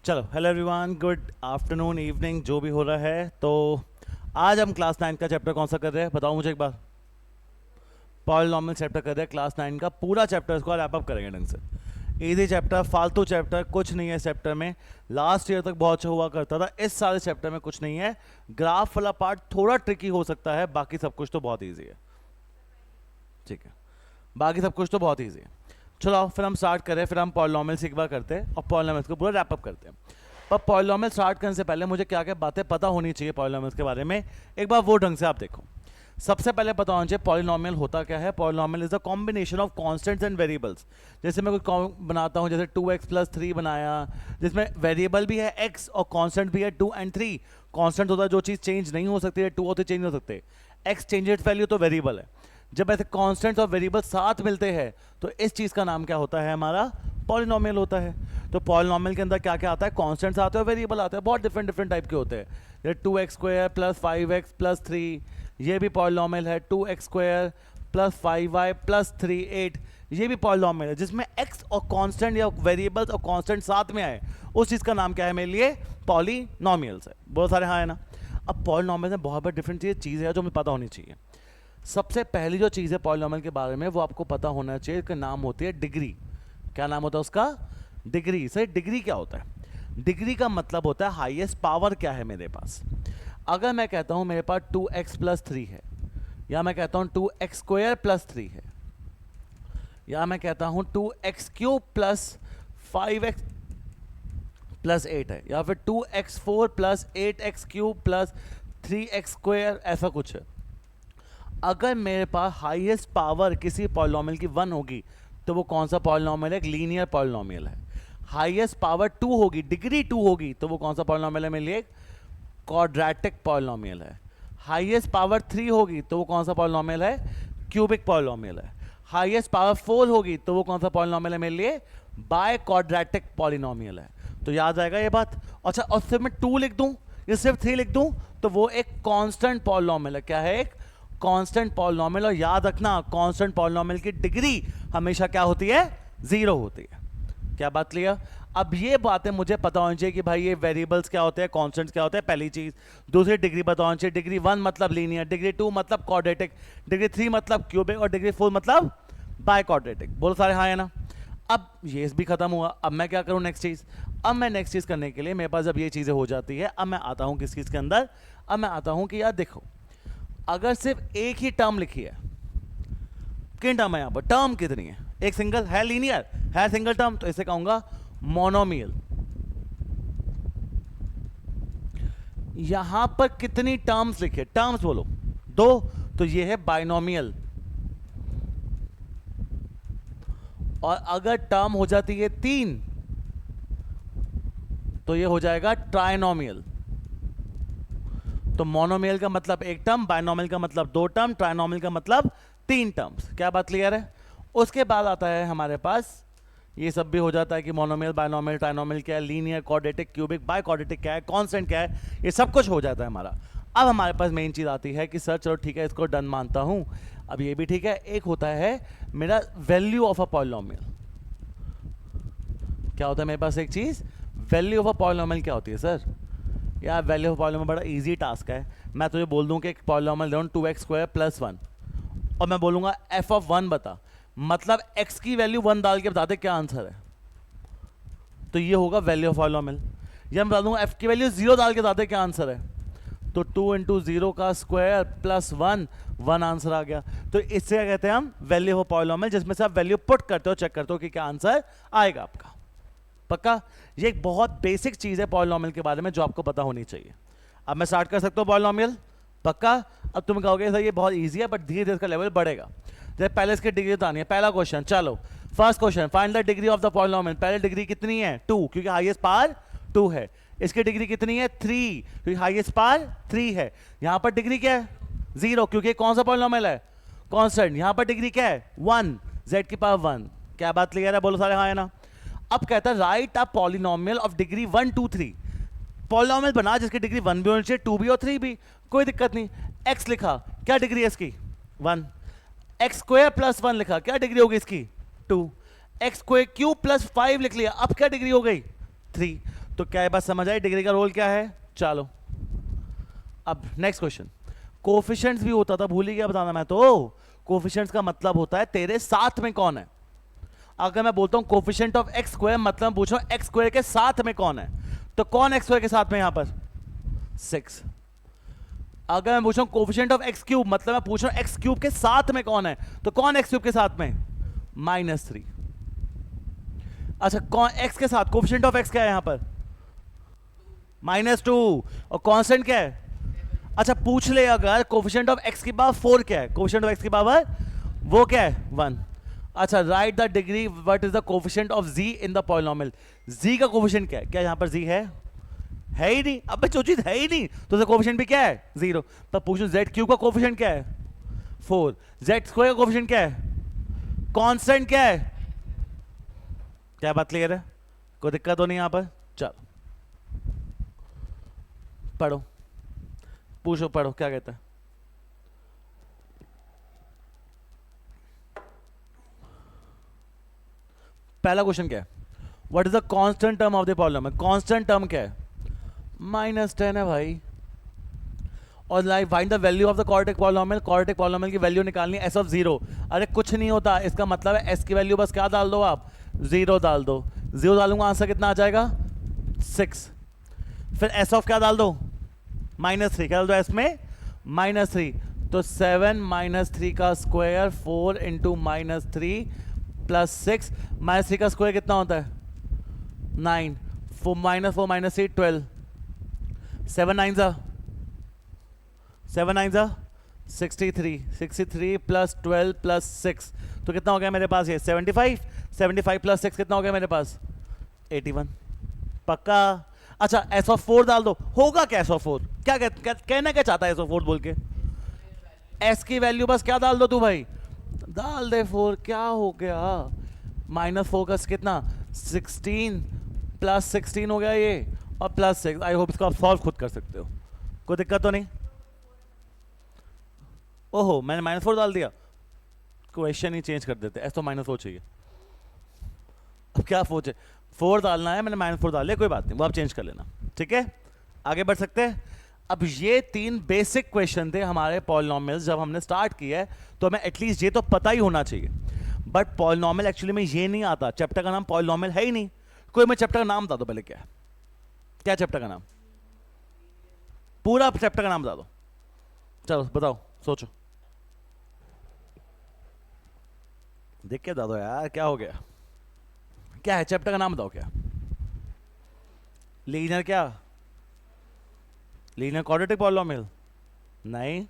चलो, hello everyone, good afternoon, evening, जो भी हो रहा है। तो आज हम क्लास 9 का चैप्टर कौन सा कर रहे हैं, बताओ मुझे एक बार। पॉलिनॉमियल चैप्टर कर रहे हैं क्लास 9 का पूरा चैप्टर, इसको रैप अप करेंगे ढंग से। इजी चैप्टर, फालतू चैप्टर कुछ नहीं है इस चैप्टर में। लास्ट ईयर तक बहुत अच्छा हुआ करता था, इस साल इस चैप्टर में कुछ नहीं है। ग्राफ वाला पार्ट थोड़ा ट्रिकी हो सकता है, बाकी सब कुछ तो बहुत ईजी है। ठीक है, बाकी सब कुछ तो बहुत ईजी है। चलो आओ, फिर हम स्टार्ट करें, फिर हम पॉलिनॉमियल्स एक बार करते हैं और पॉलिनॉमियल्स को पूरा रैप अप करते हैं। पर पॉलिनॉमियल स्टार्ट करने से पहले मुझे क्या क्या बातें पता होनी चाहिए पॉलिनॉमियल्स के बारे में, एक बार वो ढंग से आप देखो। सबसे पहले पता होना चाहिए पॉलिनॉमियल होता क्या है। Polynomial is the combination of constants and variables. जैसे मैं कोई बनाता हूँ, जैसे 2x + 3 बनाया, जिसमें वेरिएबल भी है x और कांस्टेंट भी है 2 और 3। कांस्टेंट होता है जो चीज़ चेंज नहीं हो सकती है, 2 होते चेंज हो सकते, x चेंजेड वैल्यू तो वेरिएबल है। जब ऐसे कांस्टेंट्स और वेरिएबल साथ मिलते हैं तो इस चीज़ का नाम क्या होता है, हमारा पॉलिनॉमियल होता है। तो पॉलिनॉमियल के अंदर क्या क्या आता है, कांस्टेंट्स आते हैं और वेरिएबल आते हैं, बहुत डिफरेंट डिफरेंट टाइप के होते हैं। जैसे 2x² + 5x + 3, ये भी पॉलिनॉमियल है। 2x² + 5y + 3 8, ये भी पॉलिनॉमियल है। जिसमें x और कांस्टेंट या वेरिएबल्स और कांस्टेंट साथ में आए, उस चीज़ का नाम क्या है मेरे लिए, पॉलिनॉमियल्स है। बहुत सारे हाँ है ना। अब पॉलिनॉमियल में बहुत डिफरेंट चीज़ है जो मुझे पता होनी चाहिए। सबसे पहली जो चीज़ है पॉलिनॉमियल के बारे में, वो आपको पता होना चाहिए, इसका नाम होती है डिग्री। क्या नाम होता है उसका, डिग्री। सही, डिग्री क्या होता है, डिग्री का मतलब होता है हाईएस्ट पावर क्या है मेरे पास। अगर मैं कहता हूं मेरे पास 2x + 3 है, या मैं कहता हूं 2x² + 3 है, या मैं कहता हूं 2x³ + 5x + 8 है, या फिर 2x4 + 8x³ + 3x², ऐसा कुछ है। अगर मेरे पास हाईएस्ट पावर किसी पॉलिनॉमियल की 1 होगी तो वो कौन सा पॉलिनॉमियल है, एक लीनियर पॉलिनॉमियल है। हाईएस्ट पावर 2 होगी, डिग्री 2 होगी, तो वो कौन सा पॉलिनॉमियल है मेरे लिए, क्वाड्रेटिक पॉलिनॉमियल है। हाईएस्ट पावर 3 होगी तो वो कौन सा पॉलिनॉमियल है, क्यूबिक पॉलिनॉमियल है। हाईएस्ट पावर 4 होगी तो वो कौन सा पॉलिनॉमियल है मेरे लिए, बाय क्वाड्रेटिक पॉलिनॉमियल है। तो याद आएगा ये बात। अच्छा, और सिर्फ मैं 2 लिख दूं या सिर्फ 3 लिख दूं तो वो एक कांस्टेंट पॉलिनॉमियल है। क्या है, एक कांस्टेंट पॉलिनॉमियल। और याद रखना, कांस्टेंट पॉलिनॉमियल की डिग्री हमेशा क्या होती है, 0 होती है। क्या बात क्लियर। अब ये बातें मुझे पता होनी चाहिए कि भाई ये वेरिएबल्स क्या होते हैं, कांस्टेंट्स क्या होते हैं, पहली चीज। दूसरी, डिग्री पता होनी चाहिए। डिग्री 1 मतलब लीनियर, डिग्री 2 मतलब क्वाड्रेटिक, डिग्री 3 मतलब क्यूबिक, और डिग्री 4 मतलब बाय क्वाड्रेटिक। बोलो सारे हाँ है ना। अब ये भी खत्म हुआ। अब मैं क्या करूं, नेक्स्ट चीज। अब मैं नेक्स्ट चीज करने के लिए, मेरे पास जब ये चीजें हो जाती है, अब मैं आता हूं किस चीज के अंदर, अब मैं आता हूं कि यार देखो, अगर सिर्फ एक ही टर्म लिखी है, किन टर्म है यहां पर, टर्म कितनी है, एक सिंगल है, लीनियर है, सिंगल टर्म, तो इसे कहूंगा मोनोमियल। यहां पर कितनी टर्म्स लिखे, टर्म्स बोलो 2, तो ये है बाइनोमियल। और अगर टर्म हो जाती है 3 तो ये हो जाएगा ट्राइनोमियल। तो मोनोमियल का मतलब एक टर्म, बाइनोमियल का मतलब 2 टर्म, ट्राइनोमियल का मतलब 3 टर्म्स। क्या बात क्लियर है। उसके बाद आता है हमारे पास, ये सब भी हो जाता है कि मोनोमियल, बाइनोमियल, ट्राइनोमियल क्या है, linear, quadratic, cubic, by quadratic क्या है, कांस्टेंट क्या है, ये सब कुछ हो जाता है हमारा। अब हमारे पास मेन चीज आती है कि सर चलो ठीक है, इसको डन मानता हूं। अब ये भी ठीक है, एक होता है मेरा वैल्यू ऑफ अ पॉलिनोमियल। क्या होता है मेरे पास एक चीज, वैल्यू ऑफ अ पॉलिनोमियल क्या होती है सर। यार वैल्यू ऑफ पॉलिनोमियल बड़ा इजी टास्क है। मैं तुझे बोल दूं कि एक पॉलिनोमियल दे 2x² + 1, और मैं बोलूंगा f(1) बता, मतलब x की वैल्यू 1 डाल के बता दे क्या आंसर है, तो ये होगा वैल्यू ऑफ पॉलिनोमियल। या मैं बता दूंगा f की वैल्यू 0 डाल के बता दे क्या आंसर है, तो 2 × 0 का स्क्वायर + 1, 1 आंसर आ गया। तो इससे क्या कहते हैं हम, वैल्यू ऑफ पॉलिनोमियल, जिसमें से आप वैल्यू पुट करते हो, चेक करते हो कि क्या आंसर आएगा आपका। पक्का। ये एक बहुत बेसिक चीज है पॉलिनोमियल के बारे में जो आपको पता होनी चाहिए। अब मैं स्टार्ट कर सकता हूं पॉलिनोमियल, पक्का। अब तुम कहोगे सर ये बहुत इजी है, बट धीरे धीरे इसका लेवल बढ़ेगा। जैसे पहले इसकी डिग्री बतानी है, पहला क्वेश्चन, चलो first question, find the degree of the polynomial. पहले डिग्री कितनी है, 2, क्योंकि हाईएस्ट पावर 2 है। इसकी डिग्री कितनी है, 3, क्योंकि हाईएस्ट पावर 3 है। यहां पर डिग्री क्या है, 0, क्योंकि कौन सा पॉलिनोमियल है, कांस्टेंट। यहां पर डिग्री क्या है, 1, z की पावर 1। क्या बात क्लियर है, बोलो सारे हाँ है ना। अब कहता है right a polynomial of degree 1 2 3। Polynomial बना जिसकी डिग्री 1 भी होनी चाहिए, 2 भी और 3 भी, कोई दिक्कत नहीं। x लिखा, क्या डिग्री है इसकी, 1। x² + 1 लिखा, क्या डिग्री होगी इसकी, 2। x² + 5 लिख लिया, अब क्या डिग्री हो गई, 3। तो क्या ये बात समझ आई डिग्री का रोल क्या है? चलो अब नेक्स्ट क्वेश्चन। कोफिशिएंट्स भी होता था, भूल ही गया बताना मैं तो। कोफिशिएंट्स का मतलब होता है तेरे साथ में कौन है। अगर मैं बोलता हूं कोफिशिएंट ऑफ एक्स स्क्वायर, मतलब पूछ रहा हूं एक्स स्क्वायर के साथ में कौन है, तो कौन एक्स स्क्वायर के साथ में यहां पर? 6। अगर मैं पूछ रहा हूं कोफिशिएंट ऑफ एक्स क्यूब, मतलब मैं पूछ रहा हूं एक्स क्यूब के साथ में कौन है, तो कौन एक्स क्यूब के साथ में? -3। अच्छा कौन एक्स के साथ कोफिशिएंट ऑफ एक्स क्या है यहां पर? -2। और कांस्टेंट क्या है? अच्छा पूछ ले अगर कोफिशिएंट ऑफ एक्स की पावर 4 क्या है, कोफिशिएंट ऑफ एक्स की पावर वो क्या है? 1। अच्छा right the degree what is the coefficient of z in the polynomial. z का कोफिशिएंट क्या है? क्या यहां पर z है? है ही नहीं। अबे जो चीज है ही नहीं तो उसका कोफिशिएंट भी क्या है? 0। तब पूछूं z क्यूब का कोफिशिएंट क्या है? 4। z स्क्वायर का कोफिशिएंट क्या है? कांस्टेंट क्या है? क्या बात क्लियर है? कोई दिक्कत तो नहीं यहां पर? चलो पढ़ो, पूछो, पढ़ो क्या कहता है। पहला क्वेश्चन क्या है? What is the constant term of the polynomial. Constant term क्या है? -10 है भाई। और like find the value of the quadratic polynomial. Quadratic polynomial की वैल्यू निकालनी है s(0). अरे कुछ नहीं होता, इसका मतलब है s की वैल्यू बस क्या डाल दो आप? 0 डाल दो। 0 डालूंगा आंसर कितना आ जाएगा? 6। फिर s ऑफ क्या डाल दो? -3। क्या डाल दो s में? -3। तो 7 -3 का स्क्वायर 4 इंटू -3 प्लस 6। -3 का स्क्वायर कितना होता है? 9। -4 -3 12। 7 9 63। 63 प्लस 12 प्लस 6 तो कितना हो गया मेरे पास? ये 75। 75 प्लस 6 कितना हो गया मेरे पास? 81। पक्का? अच्छा s(4) डाल दो। होगा क्या s(4)? क्या कहना क्या चाहता है s(4) बोल के? s की वैल्यू बस क्या डाल दो तू भाई? डाल दे 4। क्या हो गया? -4 का कितना? 16 प्लस 16 हो गया ये, और प्लस 6। आई होप इसको आप सॉल्व खुद कर सकते हो, कोई दिक्कत तो नहीं? ओहो मैंने -4 डाल दिया। क्वेश्चन ही चेंज कर देते, ऐसा तो -4 चाहिए। अब क्या 4 डालना है, मैंने -4 डाल लिया, कोई बात नहीं, वो आप चेंज कर लेना। ठीक है आगे बढ़ सकते हैं। अब ये 3 बेसिक क्वेश्चन थे हमारे पॉलिनोमियल्स। जब हमने स्टार्ट किया है तो हमें एटलीस्ट ये तो पता ही होना चाहिए। बट पॉलिनोमियल एक्चुअली में ये नहीं आता, चैप्टर का नाम पॉलिनोमियल है ही नहीं। कोई मैं चैप्टर का नाम बता दो पहले, क्या है? क्या चैप्टर का नाम? पूरा चैप्टर का नाम बता दो। चलो बताओ, सोचो, देख के बता दो यार, क्या हो गया? क्या है चैप्टर का नाम बताओ। क्या लीनियर? क्या लीनियर क्वाड्रेटिक पॉलिनोमियल? नहीं,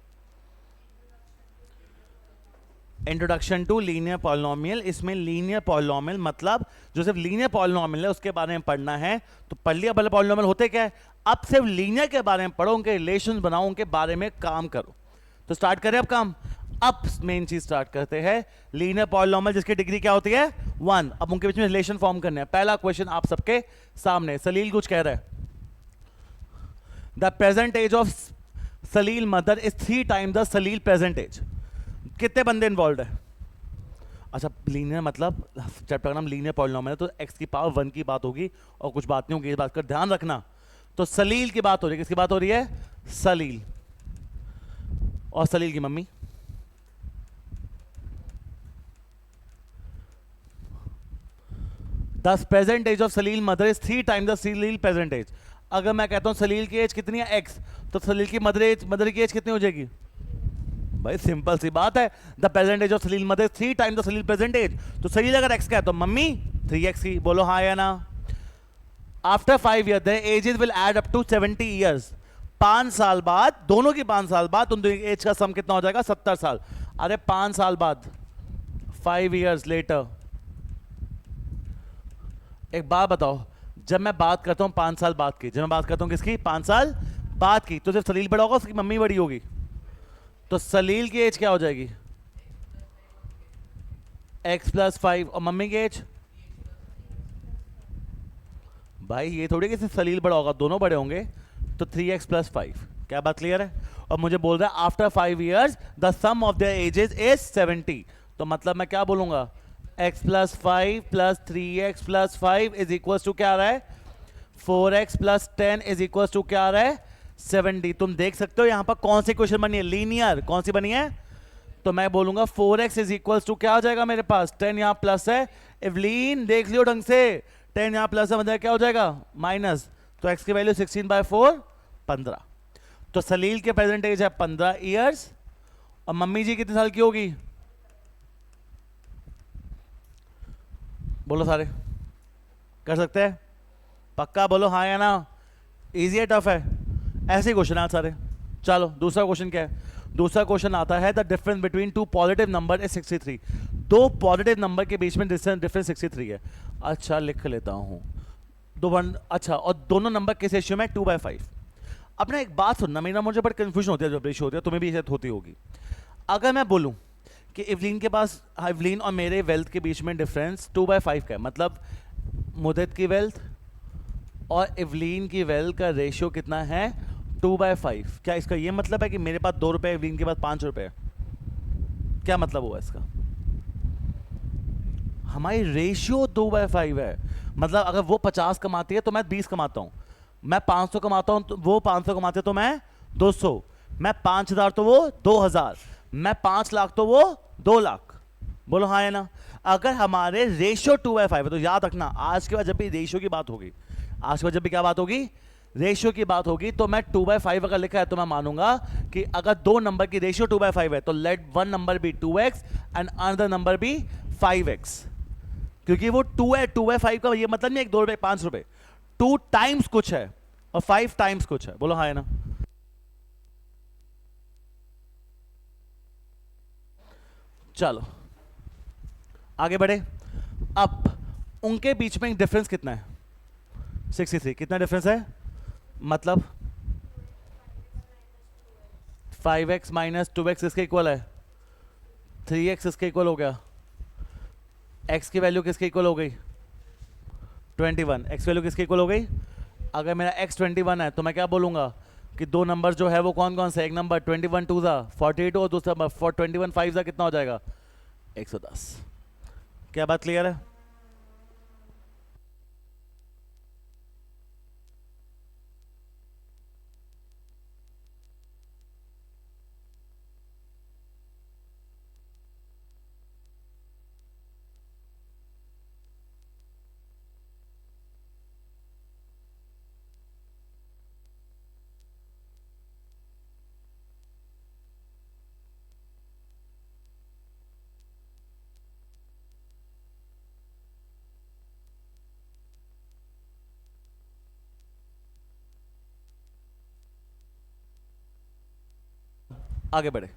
इंट्रोडक्शन टू लीनियर पॉलिनोमियल। इसमें लीनियर पॉलिनोमियल मतलब जो सिर्फ लीनियर पॉलिनोमियल है उसके बारे में पढ़ना है। तो पढ़ लिया पहले पॉलिनोमियल होते क्या है, अब सिर्फ लीनियर के बारे में पढ़ो, उनके रिलेशन बनाओ, उनके बारे में काम करो। तो स्टार्ट करें अब काम। अब मेन चीज स्टार्ट करते हैं, लीनियर पॉलिनोमियल जिसकी डिग्री क्या होती है? 1। अब उनके बीच में रिलेशन फॉर्म करने हैं। पहला क्वेश्चन आप सबके सामने, सलील कुछ कह रहा है। The present age of Salil mother is 3 times the Salil present age. कितने बंदे इन्वॉल्व है? अच्छा लीनियर मतलब चैप्टर का नाम लीनियर पॉलिनोमियल है, तो x की पावर 1 की बात होगी और कुछ बात नहीं होगी, इस बात का ध्यान रखना। तो सलील की बात हो रही है, किसकी बात हो रही है? सलील और सलील की मम्मी। The present age of Salil mother is 3 times the Salil present age. अगर मैं कहता हूं सलील की एज कितनी है? x, तो सलील की मदर की एज कितनी हो जाएगी? भाई सिंपल सी बात है, the present age of Salil mother 3 times the Salil present age. तो सलील अगर x का है तो मम्मी 3x की। बोलो हाँ या ना? After 5 year the ages will add up to 70 years. 5 साल बाद, दोनों की 5 साल बाद उन दोनों की एज का सम कितना हो जाएगा? 70 साल। अरे 5 साल बाद, 5 ईयर्स लेटर। एक बात बताओ, जब मैं बात करता हूं 5 साल बाद की, जब मैं बात करता हूं किसकी? 5 साल बाद की, तो सिर्फ सलील बड़ा होगा, उसकी मम्मी बड़ी होगी। तो सलील की एज क्या हो जाएगी? x + 5 और मम्मी की एज? भाई ये थोड़ी कि सिर्फ सलील बड़ा होगा, दोनों बड़े होंगे। तो 3x + 5। क्या बात क्लियर है? और मुझे बोल रहा है after 5 years the sum of their ages is 70। तो मतलब मैं क्या बोलूंगा? x + 5 + 3x + 5 is equal to क्या आ रहा है? 4x plus 10 is equal to क्या आ रहा है 70। तुम देख सकते हो यहां पर कौन सी क्वेश्चन बनी है, लीनियर। कौन सी बनी है? तो मैं बोलूंगा 4x इज इक्वल टू क्या हो जाएगा मेरे पास, 10 यहां प्लस है। इवलीन देख लियो ढंग से, 10 यहां प्लस है मतलब क्या हो जाएगा माइनस। तो x की वैल्यू 16/4 15। तो सलील के प्रेजेंट एज है 15 ईयर्स और मम्मी जी कितने साल की होगी? बोलो सारे, कर सकते हैं? पक्का बोलो हाँ या ना। इजी है टफ है? ऐसे ही क्वेश्चन है सारे। चलो दूसरा क्वेश्चन क्या है? दूसरा क्वेश्चन आता है the difference between two positive number is 63। दो पॉजिटिव नंबर के बीच में डिफरेंस 63 है। अच्छा लिख लेता हूं दो वन। अच्छा, और दोनों नंबर किस रेशियो में? 2/5। अब ना एक बात सुनना, मेरा मुझे बड़ा कंफ्यूजन होती है जब रेशियो होती है, तुम्हें भी शायद होती होगी। अगर मैं बोलूं कि इवलीन के पास, इवलीन और मेरे वेल्थ के बीच में डिफरेंस 2/5 का है, मतलब मुदत की वेल्थ और इवलीन की वेल्थ का रेशियो कितना है 2/5। क्या इसका ये मतलब है कि मेरे पास 2 रुपए, इवलीन के पास 5 रुपए? क्या मतलब हुआ इसका? हमारी रेशियो 2/5 है, मतलब अगर वो 50 कमाती है तो मैं 20 कमाता हूं, मैं 500 कमाता हूं तो वो 500 कमाते हैं तो मैं 200, मैं 5000 तो वो 2000, मैं 5 लाख तो वो 2 लाख। बोलो हाँ है ना। अगर हमारे रेशियो 2/5 है तो याद रखना आज के बाद जब भी रेशियो की बात होगी, आज के बाद जब भी क्या बात होगी, रेशियो की बात होगी, तो मैं 2/5 अगर लिखा है तो मैं मानूंगा कि अगर दो नंबर की रेशियो 2/5 है तो let one number be 2x and another number be 5x। क्योंकि वो 2 है, 2/5 का ये मतलब नहीं एक 2 रुपए 5 रुपए, 2 टाइम्स कुछ है और 5 टाइम्स कुछ है। बोलो हाँ है ना। चलो आगे बढ़े। अब उनके बीच में डिफरेंस कितना है? 63। कितना डिफरेंस है? मतलब 5x माइनस 2x किसके इक्वल है? 3x इसके इक्वल हो गया। x की वैल्यू किसके इक्वल हो गई? 21। x वैल्यू किसके इक्वल हो गई? अगर मेरा x 21 है तो मैं क्या बोलूंगा कि दो नंबर जो है वो कौन कौन से? एक नंबर 21 2 ज़ा 48 और दूसरा नंबर 21 5 ज़ा कितना हो जाएगा? 110। क्या बात क्लियर है? आगे बढ़े,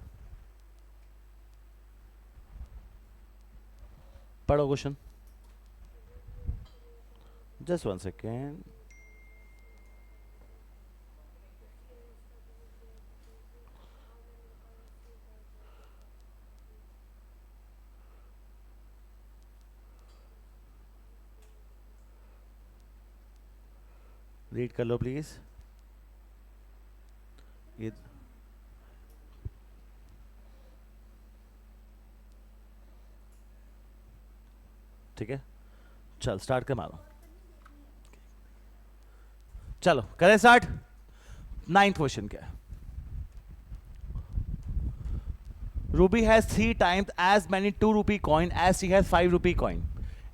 पढ़ो question. Just one second. Read कर लो प्लीज ये। ठीक है चल स्टार्ट कर मारो। चलो करें स्टार्ट। 9th क्वेश्चन क्या है? Ruby has 3 times as many 2 rupee coin as she has 5 rupee coin.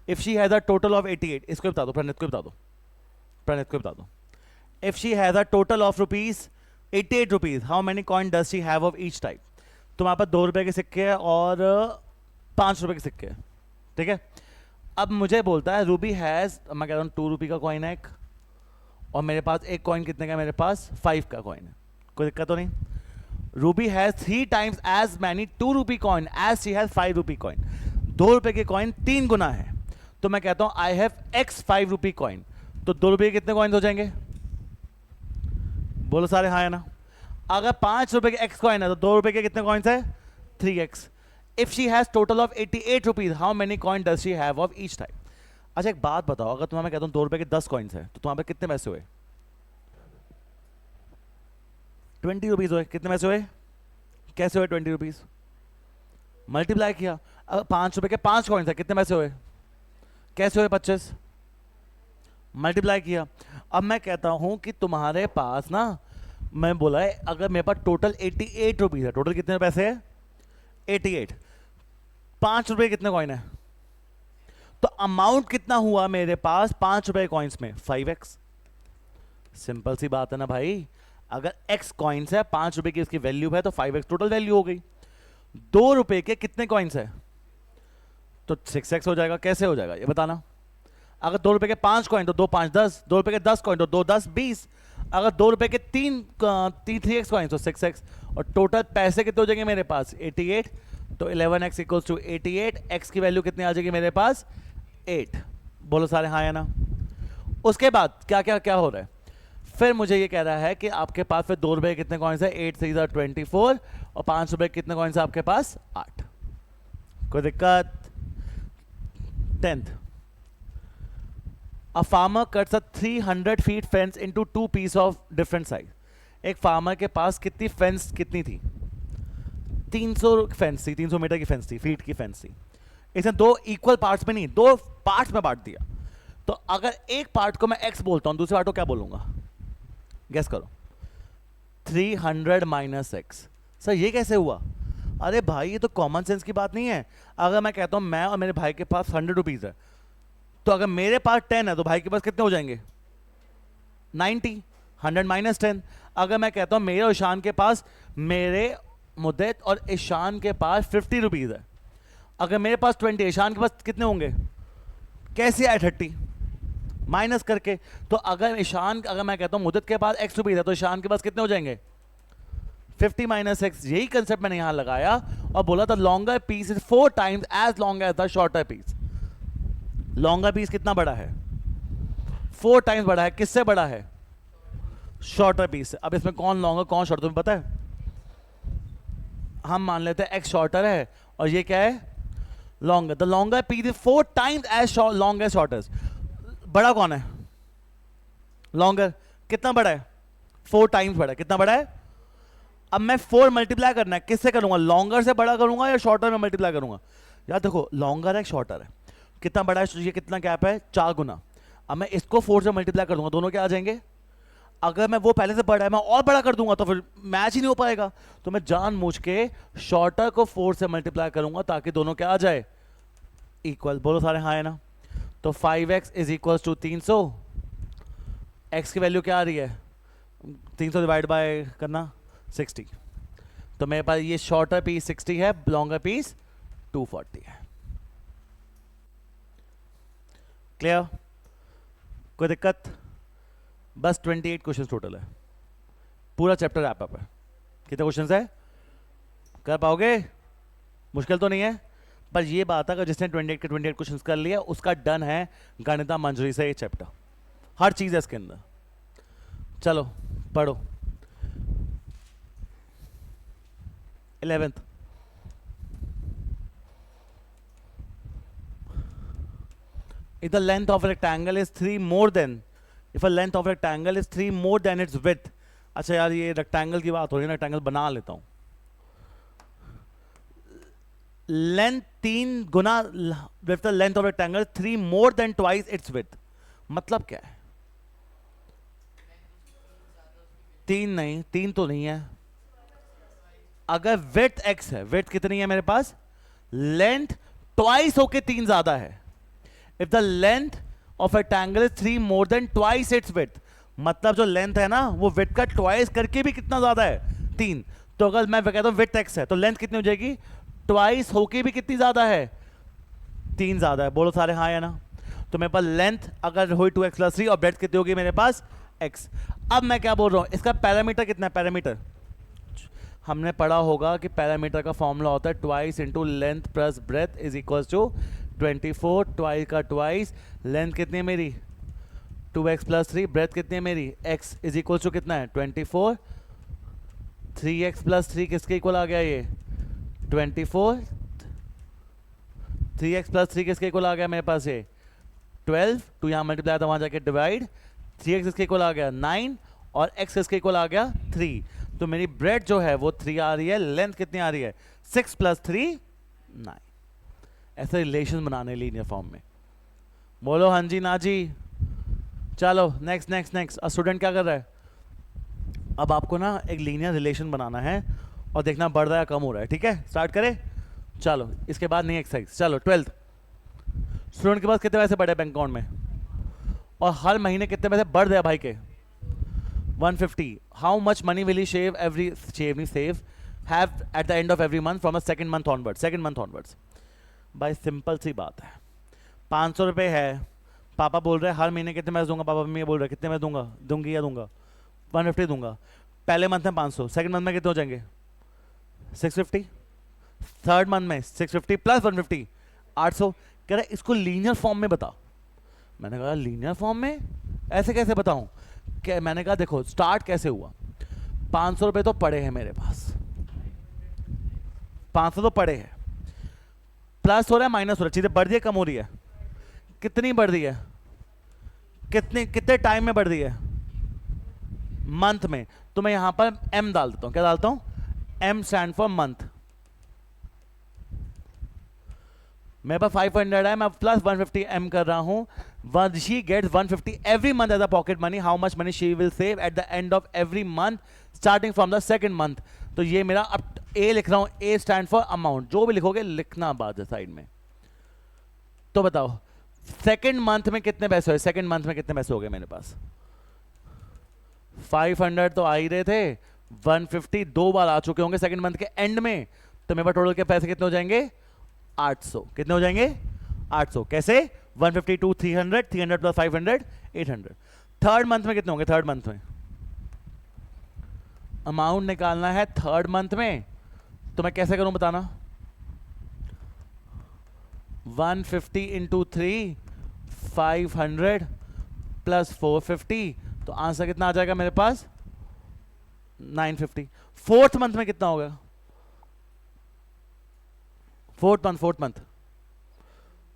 If she has a total of 88, इसको बता दो, प्रणित को बता दो, प्रणित को बता दो। If she has a total of rupees 88 rupees, how many coin does she have of each type? तुम्हारे पास 2 रुपए के सिक्के हैं और 5 रुपए के सिक्के हैं, ठीक है। अब मुझे बोलता है रूबी हैज, मैं कह रहा हूँ 2 रुपी का कॉइन है एक, और मेरे पास एक कॉइन कितने का? मेरे पास 5 का कॉइन है, कोई दिक्कत तो नहीं। Ruby has 3 times as many 2 rupee coin as she has 5 rupee coin. 2 रुपए के कॉइन 3 गुना है, तो मैं कहता हूं I have x 5 rupee coin. तो 2 रुपए के कितने कॉइन हो जाएंगे? बोलो सारे हाँ है ना। अगर 5 रुपए के एक्स कॉइन है तो 2 रुपए के कितने कॉइन्स है? 3x। If she has total of 88 rupees, how many coin does she have of each type? अच्छा एक बात बताओ, अगर तुम्हारा मैं कहता हूं 2 रुपए के 10 कॉइन्स है तो तुम्हारे पे कितने पैसे हुए? 20 रुपीज हुए। कितने पैसे हुए? कैसे हुए 20 रुपीज? मल्टीप्लाई किया। अगर 5 रुपए के 5 कॉइन्स है कितने पैसे हुए? कैसे हुए 25? मल्टीप्लाई किया। अब मैं कहता हूं कि तुम्हारे पास ना, मैं बोला है अगर मेरे पास टोटल 88 रुपीज है, टोटल कितने पैसे है 88, 5 रुपए कितने कॉइन है, तो अमाउंट कितना हुआ मेरे पास 5 रुपए कॉइन्स में 5x। सिंपल सी बात है ना भाई, अगर x कॉइन्स है 5 रुपए की इसकी वैल्यू है तो 5x टोटल वैल्यू हो गई। 2 रुपए के कितने कॉइन्स है तो 6x हो जाएगा। कैसे हो जाएगा ये बताना। अगर 2 रुपए के 5 कॉइन तो 2 5 10, 2 रुपए के 10 कॉइन तो 2 10 20, अगर 2 रुपए के 3x कॉइन तो 6x, और टोटल पैसे कितने हो जाएंगे मेरे पास 88, तो 11x इक्वल्स टू 88, x की वैल्यू कितनी आ जाएगी मेरे पास 8। बोलो सारे हाँ या ना। उसके बाद क्या क्या क्या हो रहा है, फिर मुझे ये कह रहा है कि आपके पास फिर 2 रुपए कितने कॉइन्स है 8 3 24, और 5 रुपए कितने कॉइन्स है आपके पास 8। कोई दिक्कत। 10th, a farmer cuts a 300 feet fence into 2 pieces of different size। एक फार्मर के पास कितनी फेंस कितनी थी 300 फेंस थी, 300 मीटर की फेंस थी, फीट की फेंस थी। इसने 2 इक्वल पार्ट्स में नहीं 2 पार्ट्स में बांट दिया। तो अगर एक पार्ट को मैं x बोलता हूं, दूसरे पार्ट को क्या बोलूंगा, गेस करो। 300 माइनस एक्स। सर ये कैसे हुआ, अरे भाई ये तो कॉमन सेंस की बात नहीं है। अगर मैं कहता हूं मैं और मेरे भाई के पास 100 रुपीज है, तो अगर मेरे पास 10 है तो भाई के पास कितने हो जाएंगे 90, 100 माइनस 10। अगर मैं कहता हूं मेरे और ईशान के पास, मेरे मुद्दत और ईशान के पास 50 रुपीज है, अगर मेरे पास 20, ईशान के पास कितने होंगे, कैसे आए 30 माइनस करके। तो अगर ईशान, अगर मैं कहता हूं मुद्दत के पास x रुपीज है तो ईशान के पास कितने हो जाएंगे 50 माइनस एक्स। यही कंसेप्ट मैंने यहां लगाया और बोला था longer piece is 4 times as long as the shorter piece. Longer piece कितना बड़ा है 4 टाइम्स बड़ा है, किससे बड़ा है शॉर्टर पीस से। अब इसमें कौन लॉन्गर कौन शॉर्टर तुम्हें पता है, हम मान लेते हैं एक्स शॉर्टर है और ये क्या है longer. The longer piece is 4 times as long as shorter. बड़ा कौन है लॉन्गर, कितना बड़ा है 4 टाइम्स बड़ा है, कितना बड़ा है। अब मैं 4 मल्टीप्लाई करना है, किससे करूंगा लॉन्गर से बड़ा करूंगा या शॉर्टर में मल्टीप्लाई करूंगा। यार देखो लॉन्गर है शॉर्टर है, कितना बड़ा है, ये कितना गैप है 4 गुना। अब मैं इसको 4 से मल्टीप्लाई कर दूंगा, दोनों क्या आ जाएंगे। अगर मैं वो पहले से बड़ा है मैं और बड़ा कर दूंगा तो फिर मैच ही नहीं हो पाएगा। तो मैं जानबूझ के शॉर्टर को 4 से मल्टीप्लाई करूंगा ताकि दोनों क्या आ जाए इक्वल। बोलो सारे हाँ है ना। तो 5x is equal to 300, x की वैल्यू क्या आ रही है 300 डिवाइड बाय करना 60। तो मेरे पास ये शॉर्टर पीस 60 है, लॉन्गर पीस 240 है। क्लियर, कोई दिक्कत। बस 28 क्वेश्चन टोटल है, पूरा चैप्टर रैप अप है। कितने क्वेश्चन है कर पाओगे, मुश्किल तो नहीं है। पर ये बात है अगर जिसने 28 के 28 क्वेश्चन कर लिया उसका डन है गणिता मंजरी से ये चैप्टर, हर चीज है इसके अंदर। चलो पढ़ो 11th। If the length of a rectangle is 3 more than, if a length of a rectangle is 3 more than its width। अच्छा यार ये रेक्टेंगल की बात हो रही है, रेक्टेंगल बना लेता हूं। Length 3 Guna, if the length of a rectangle 3 more than twice its width, मतलब क्या है 3 नहीं, 3 तो नहीं है। अगर विड्थ x है, विड्थ कितनी है मेरे पास, लेंथ ट्वाइस होके 3 ज्यादा है। If the length of A triangle is 3 more than twice its width, मतलब जो लेंथ है ना वो विड्थ का ट्वाइस करके भी कितना ज्यादा है 3। तो अगर मैं कहता हूं विड्थ x है तो लेंथ कितनी हो जाएगी ट्वाइस होके भी कितनी ज्यादा है 3 ज्यादा है। बोलो सारे हाँ या ना। तो मेरे पास लेंथ अगर हुई 2x + 3 और ब्रेड्थ कितनी होगी मेरे पास x। अब मैं क्या बोल रहा हूं, इसका पैरामीटर कितना है, पैरामीटर हमने पढ़ा होगा कि पैरामीटर का फॉर्मूला होता है twice into length plus breadth is equal to 24, twice का ट्वाइस, लेंथ कितनी है मेरी 2x + 3, ब्रेथ कितनी है मेरी x इज इक्वल टू कितना है 24, 3x + 3 किसके इक्वल आ गया ये 24, 3x + 3 किसके इक्वल आ गया मेरे पास ये 12, टू यहाँ मल्टीप्लाई था वहाँ जाके डिवाइड, 3x किसके इक्वल आ गया 9 और x किसके इक्वल आ गया 3। तो मेरी ब्रेड जो है वो 3 आ रही है, लेंथ कितनी आ रही है 6 + 3 9। ऐसे रिलेशन बनाने लीनियर फॉर्म में। बोलो हाँ जी ना जी। चलो नेक्स्ट नेक्स्ट नेक्स्ट। स्टूडेंट क्या कर रहा है? अब आपको ना एक लीनियर रिलेशन बनाना है और देखना बढ़ रहा है कम हो रहा है, ठीक है? स्टार्ट करें। चलो इसके बाद नहीं एक्सरसाइज। चलो 12th स्टूडेंट के पास कितने पैसे बढ़े बैंक अकाउंट में, और हर महीने कितने पैसे बढ़ रहे हैं भाई के? 150। How much money will he shave every save have at the end of every month from the second month onwards. भाई सिंपल सी बात है, 500 रुपये है, पापा बोल रहे हैं हर महीने कितने पैसे दूंगा, पापा मम्मी बोल रहे हैं कितने पैसे दूंगा, दूंगी या दूंगा 150 दूंगा। पहले मंथ में 500, सेकंड मंथ में कितने हो जाएंगे 650, थर्ड मंथ में 650 प्लस 150 800। कह रहे इसको लीनियर फॉर्म में बता। मैंने कहा लीनियर फॉर्म में ऐसे कैसे बताऊं? मैंने कहा देखो स्टार्ट कैसे हुआ, 500 रुपये तो पड़े हैं मेरे पास, 500 तो पड़े हैं, प्लस हो रहा है माइनस हो रहा है, चीजें बढ़ रही है कम हो रही है? कितनी बढ़ रही है, कितने टाइम में बढ़ रही है? मंथ में। तो मैं यहां पर m डाल देता हूं। क्या डालता हूं? m stand for month. मेरे पास 500 है, मैं प्लस 150 m कर रहा हूं। She gets 150 every month as a pocket money. How much money she will save at the end of every month starting from the second month. तो ये मेरा अब a लिख रहा हूं, a स्टैंड फॉर अमाउंट। जो भी लिखोगे लिखना बाद है साइड में। तो बताओ सेकंड मंथ में कितने पैसे हुए? सेकंड मंथ में कितने पैसे हो गए मेरे पास? 500 तो आ ही रहे थे, 150 दो बार आ चुके होंगे सेकंड मंथ के एंड में, तो मेरे पास टोटल के पैसे कितने हो जाएंगे? 800। कितने हो जाएंगे? 800। कैसे? 150 टू 300, 300 प्लस 500 800। थर्ड मंथ में कितने होंगे? थर्ड मंथ में अमाउंट निकालना है थर्ड मंथ में, तो मैं कैसे करूं बताना? 150 इंटू 3 500 प्लस 450, तो आंसर कितना आ जाएगा मेरे पास? 950। फोर्थ मंथ में कितना होगा? Fourth month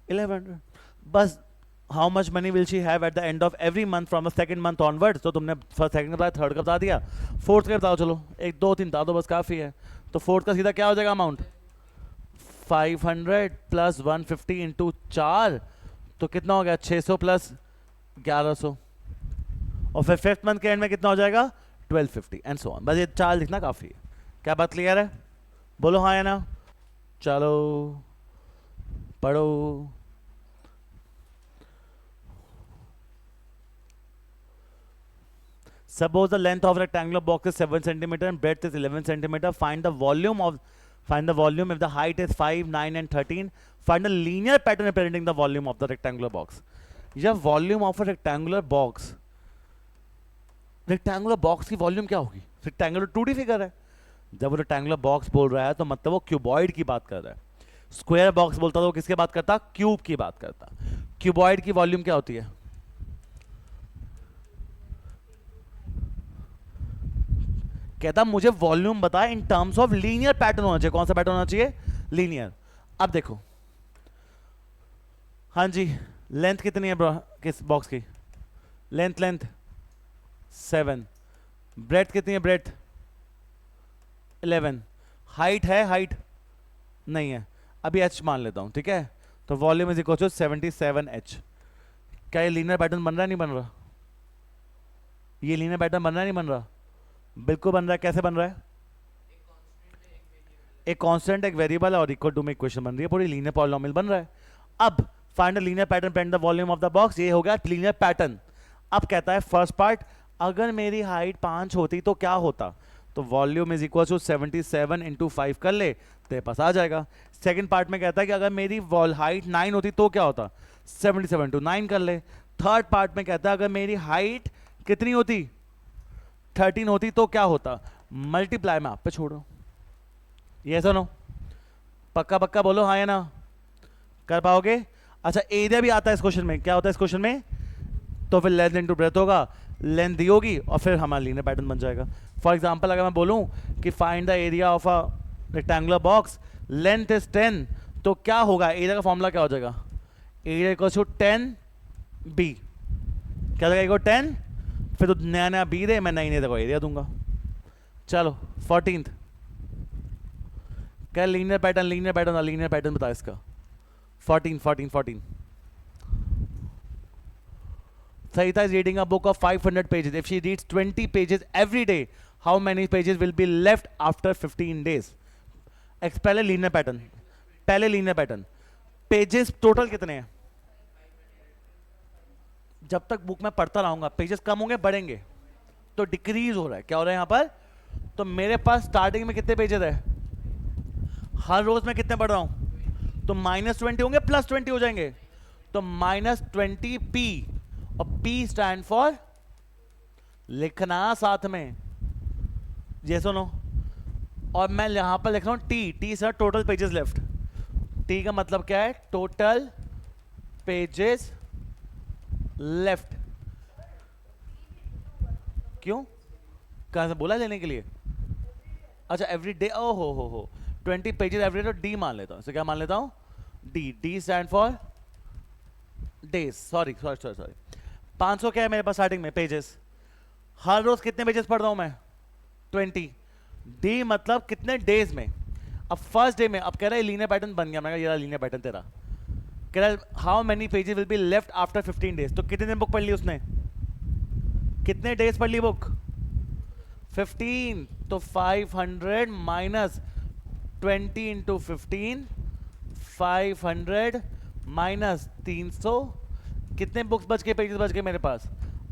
1100। बस how much money will she have at the end of every month from the second month onward. तो तुमने फर्स्ट सेकंड का बताया, थर्ड का बता दिया, फोर्थ का बताओ। चलो 1 2 3 बता दो, बस काफी है। तो फोर्थ का सीधा क्या हो जाएगा अमाउंट? 500 प्लस 150 इंटू 4, तो कितना हो गया? 600 प्लस 1100। और फिर फिफ्थ मंथ के एंड में कितना हो जाएगा? 1250 एंड सो ऑन। बस ये 4 लिखना काफी है। क्या बात क्लियर है? बोलो हाँ या ना। चलो पढ़ो। Suppose the length of a rectangular box is 7 centimeter and breadth is 11 centimeter. Find the volume if the height is 5, 9 and 13. Find a linear pattern representing the volume of the rectangular box. यह volume of a rectangular box. Rectangular box की volume क्या होगी? Rectangular 2D figure है। जब वो rectangular box बोल रहा है तो मतलब वो cuboid की बात कर रहा है। Square box बोलता तो वो किसकी बात करता? Cube की बात करता। Cuboid की volume क्या होती है? कहता मुझे वॉल्यूम बता in terms of linear pattern होना चाहिए। कौन सा पैटर्न होना चाहिए? लीनियर। अब देखो, हाँ जी, लेंथ कितनी है ब्रो किस बॉक्स की? लेंथ 7। ब्रेथ कितनी है? ब्रेथ 11। हाइट है? हाइट नहीं है। अभी h मान लेता हूं, ठीक है? तो volume is equal to 77h। क्या ये लीनियर पैटर्न बन रहा है? नहीं बन रहा? ये लीनियर पैटर्न बन रहा है? नहीं बन रहा? बिल्कुल बन रहा है। कैसे बन रहा है? एक कांस्टेंट एक वेरिएबल और इक्वल टू में इक्वेशन बन रही है, पूरी लीनियर पॉलिनोमियल बन रहा है। अब find the linear pattern paint the volume of the box. ये हो गया लीनियर पैटर्न। अब कहता है फर्स्ट पार्ट, अगर मेरी हाइट 5 होती तो क्या होता? तो volume is equal to 77 into 5 कर ले, तेरे पास आ जाएगा। सेकंड पार्ट में कहता है कि अगर मेरी वॉल हाइट 9 होती तो क्या होता? 77 इंटू 9 कर ले। थर्ड पार्ट में कहता है अगर मेरी हाइट कितनी होती? 13 होती तो क्या होता? मल्टीप्लाई में आप पे छोड़ रहा हूं। ये ऐसा नो पक्का पक्का बोलो हाँ या ना। कर पाओगे? अच्छा एरिया भी आता है इस क्वेश्चन में। क्या होता है इस क्वेश्चन में? तो फिर लेंथ इनटू ब्रेथ होगा, लेंथ दी होगी और फिर हमारा लीनियर पैटर्न बन जाएगा। फॉर एग्जांपल अगर मैं बोलूं कि find the area of a rectangular box, length is 10, तो क्या होगा? एरिया का फॉर्मूला क्या हो जाएगा? Area equals to 10b। क्या जाएगा? 10, फिर तो नया नया बी दे, मैं नई देखो एरिया दूंगा। चलो 14th, क्या लीनियर पैटर्न बता इसका। 14 Sarita is reading a book of 500 pages. If she reads 20 pages every day, how many pages will be left after 15 days? पहले लीनियर पैटर्न, पहले लीनियर पैटर्न, पेजेस टोटल कितने हैं? जब तक बुक में पढ़ता रहूंगा पेजेस कम होंगे बढ़ेंगे, तो डिक्रीज हो रहा है. क्या हो रहा है यहां पर? तो मेरे पास स्टार्टिंग में कितने पेजेस है? हर रोज में कितने पढ़ रहा हूं? तो -20 होंगे, +20 हो जाएंगे. तो -20 P, और P स्टैंड फॉर लिखना साथ में, ये सुनो. और मैं यहां पर लिख रहा हूं T sir total pages left. T का मतलब क्या है? Total pages left. क्यों? कहां से बोला लेने के लिए? अच्छा एवरी डे. ओ हो 20 पेजेस एवरी डे. तो D मान लेता हूं. इसे क्या मान लेता हूं? D stand for days. Sorry 500 क्या है मेरे पास स्टार्टिंग में पेजेस? हर रोज कितने पेजेस पढ़ रहा हूं मैं? 20. D मतलब कितने डेज में? अब फर्स्ट डे में, अब कह रहा है लीनियर पैटर्न बन गया. मैं ये रहा लीनियर पैटर्न तेरा. कह रहा है how many pages will be left after 15 days. तो कितने दिन बुक पढ़ ली उसने? कितने डेज पढ़ ली बुक? 15. तो 500 माइनस 20 इंटू 15, 500 माइनस 300. कितने बुक्स बच गए, पेजेस बच गए मेरे पास?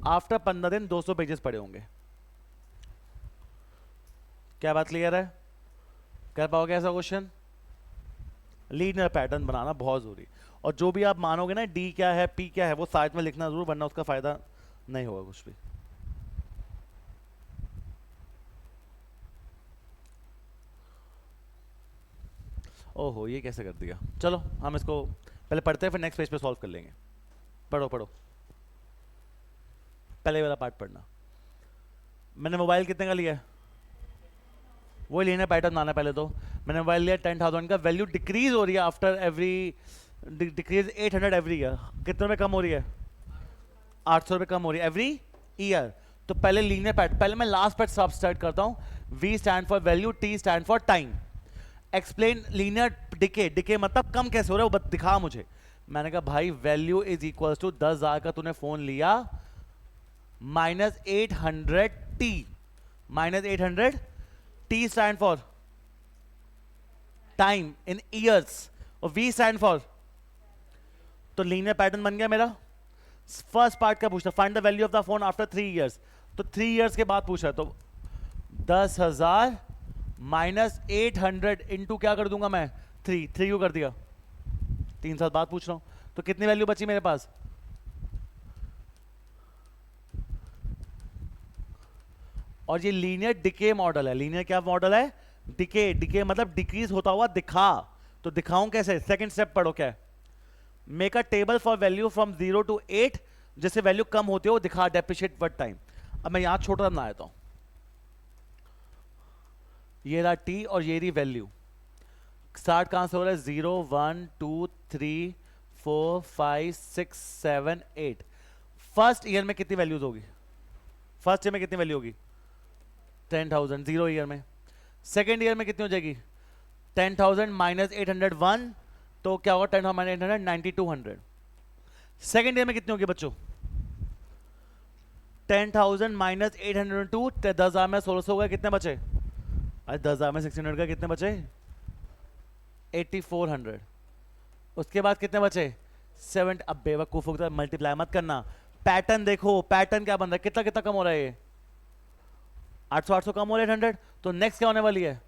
आफ्टर 15 दिन 200 पेजेस पढ़े होंगे. क्या बात क्लियर है? कर पाओगे ऐसा क्वेश्चन? लीनियर पैटर्न बनाना बहुत जरूरी. और जो भी आप मानोगे ना डी क्या है पी क्या है वो साइड में लिखना जरूर, वरना उसका फायदा नहीं होगा कुछ भी. ओहो ये कैसे कर दिया. चलो हम इसको पहले पढ़ते हैं, फिर नेक्स्ट पेज पे सॉल्व कर लेंगे. पढ़ो पढ़ो, पहले वाला पार्ट पढ़ना. मैंने मोबाइल कितने का लिया है? वो लीनियर पैटर्न बनाना. पहले तो मैंने मोबाइल लिया 10,000 का. वैल्यू डिक्रीज हो रही है after every, decrease 800 every year. कितने में कम हो रही है? 800 रुपये कम हो रही है एवरी ईयर. तो पहले लीनियर पैटर्न, पहले मैं लास्ट पैट सब्सट्रैक्ट करता हूँ. V stand for value, T stand for time. Explain linear decay. Decay मतलब कम कैसे हो रहा है वो दिखा मुझे. मैंने कहा भाई वैल्यू इज इक्वल टू 10,000 का तूने फोन लिया -800 T, -800 T stand for time in years, और V स्टैंड फॉर. तो लीनियर पैटर्न बन गया मेरा. फर्स्ट पार्ट का पूछा find the value of the phone after 3 years. तो 3 इयर्स के बाद पूछा, तो 10,000 माइनस 800 इंटू क्या कर दूंगा मैं? 3 क्यों कर दिया? 3 साल बाद पूछ रहा हूं. तो कितनी वैल्यू बची मेरे पास? और ये लीनियर डिके मॉडल है. लीनियर क्या मॉडल है? डिके. डिके मतलब डिक्रीज होता हुआ दिखा. तो दिखाऊं कैसे? सेकंड स्टेप पढ़ो. क्या है? Make a table for value from 0 to 8, जैसे वैल्यू कम होती है वो दिखा. Depreciate what time. अब मैं यहां छोटा बना देता हूं. ये रहा T और ये रही वैल्यू. स्टार्ट कहां से हो रहा है? 0 1 2 3 4 5 6 7 8. फर्स्ट ईयर में कितनी वैल्यूज होगी? फर्स्ट ईयर में कितनी वैल्यू होगी? 10,000. 0 ईयर में. सेकेंड ईयर में कितनी हो जाएगी? 10,000 माइनस 801. तो क्या होगा? 10,000 माइनस 800 9200. सेकेंड ईयर में कितनी होगी बच्चों? 10,000 माइनस 802. 10,000 में 1600 हो गए. कितने बचे? अरे 10,000 में 1600 का कितने बचे? 8400. उसके बाद कितने बचे? 7. अब बेवकूफ होता है, मल्टीप्लाई मत करना. पैटर्न देखो, पैटर्न क्या बन रहा है? कितना कितना कम हो रहा है? ये 800 कम हो रहा है 800. तो नेक्स्ट क्या होने वाली है?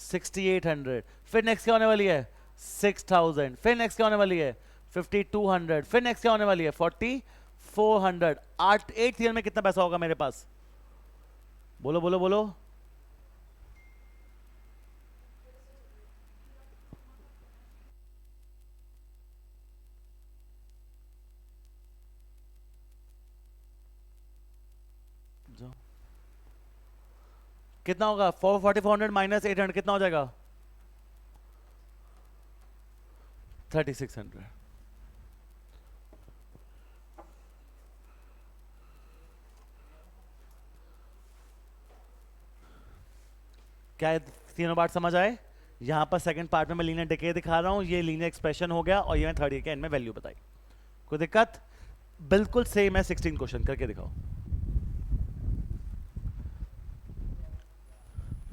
6800. फिर नेक्स्ट क्या होने वाली है? 6000. फिर नेक्स्ट क्या होने वाली है? 5200. फिर नेक्स्ट क्या होने वाली है? 4400. 8 ईयर में कितना पैसा होगा मेरे पास? बोलो बोलो बोलो. कितना होगा? 4400 माइनस 800 कितना हो जाएगा? 3600. क्या तीनों बात समझ आए? यहां पर सेकंड पार्ट में मैं लीनियर डिके दिखा रहा हूं. ये लीनियर एक्सप्रेशन हो गया और ये मैं थर्ड ईयर के एंड में वैल्यू बताई. कोई दिक्कत? बिल्कुल सेम है 16 क्वेश्चन, करके दिखाओ।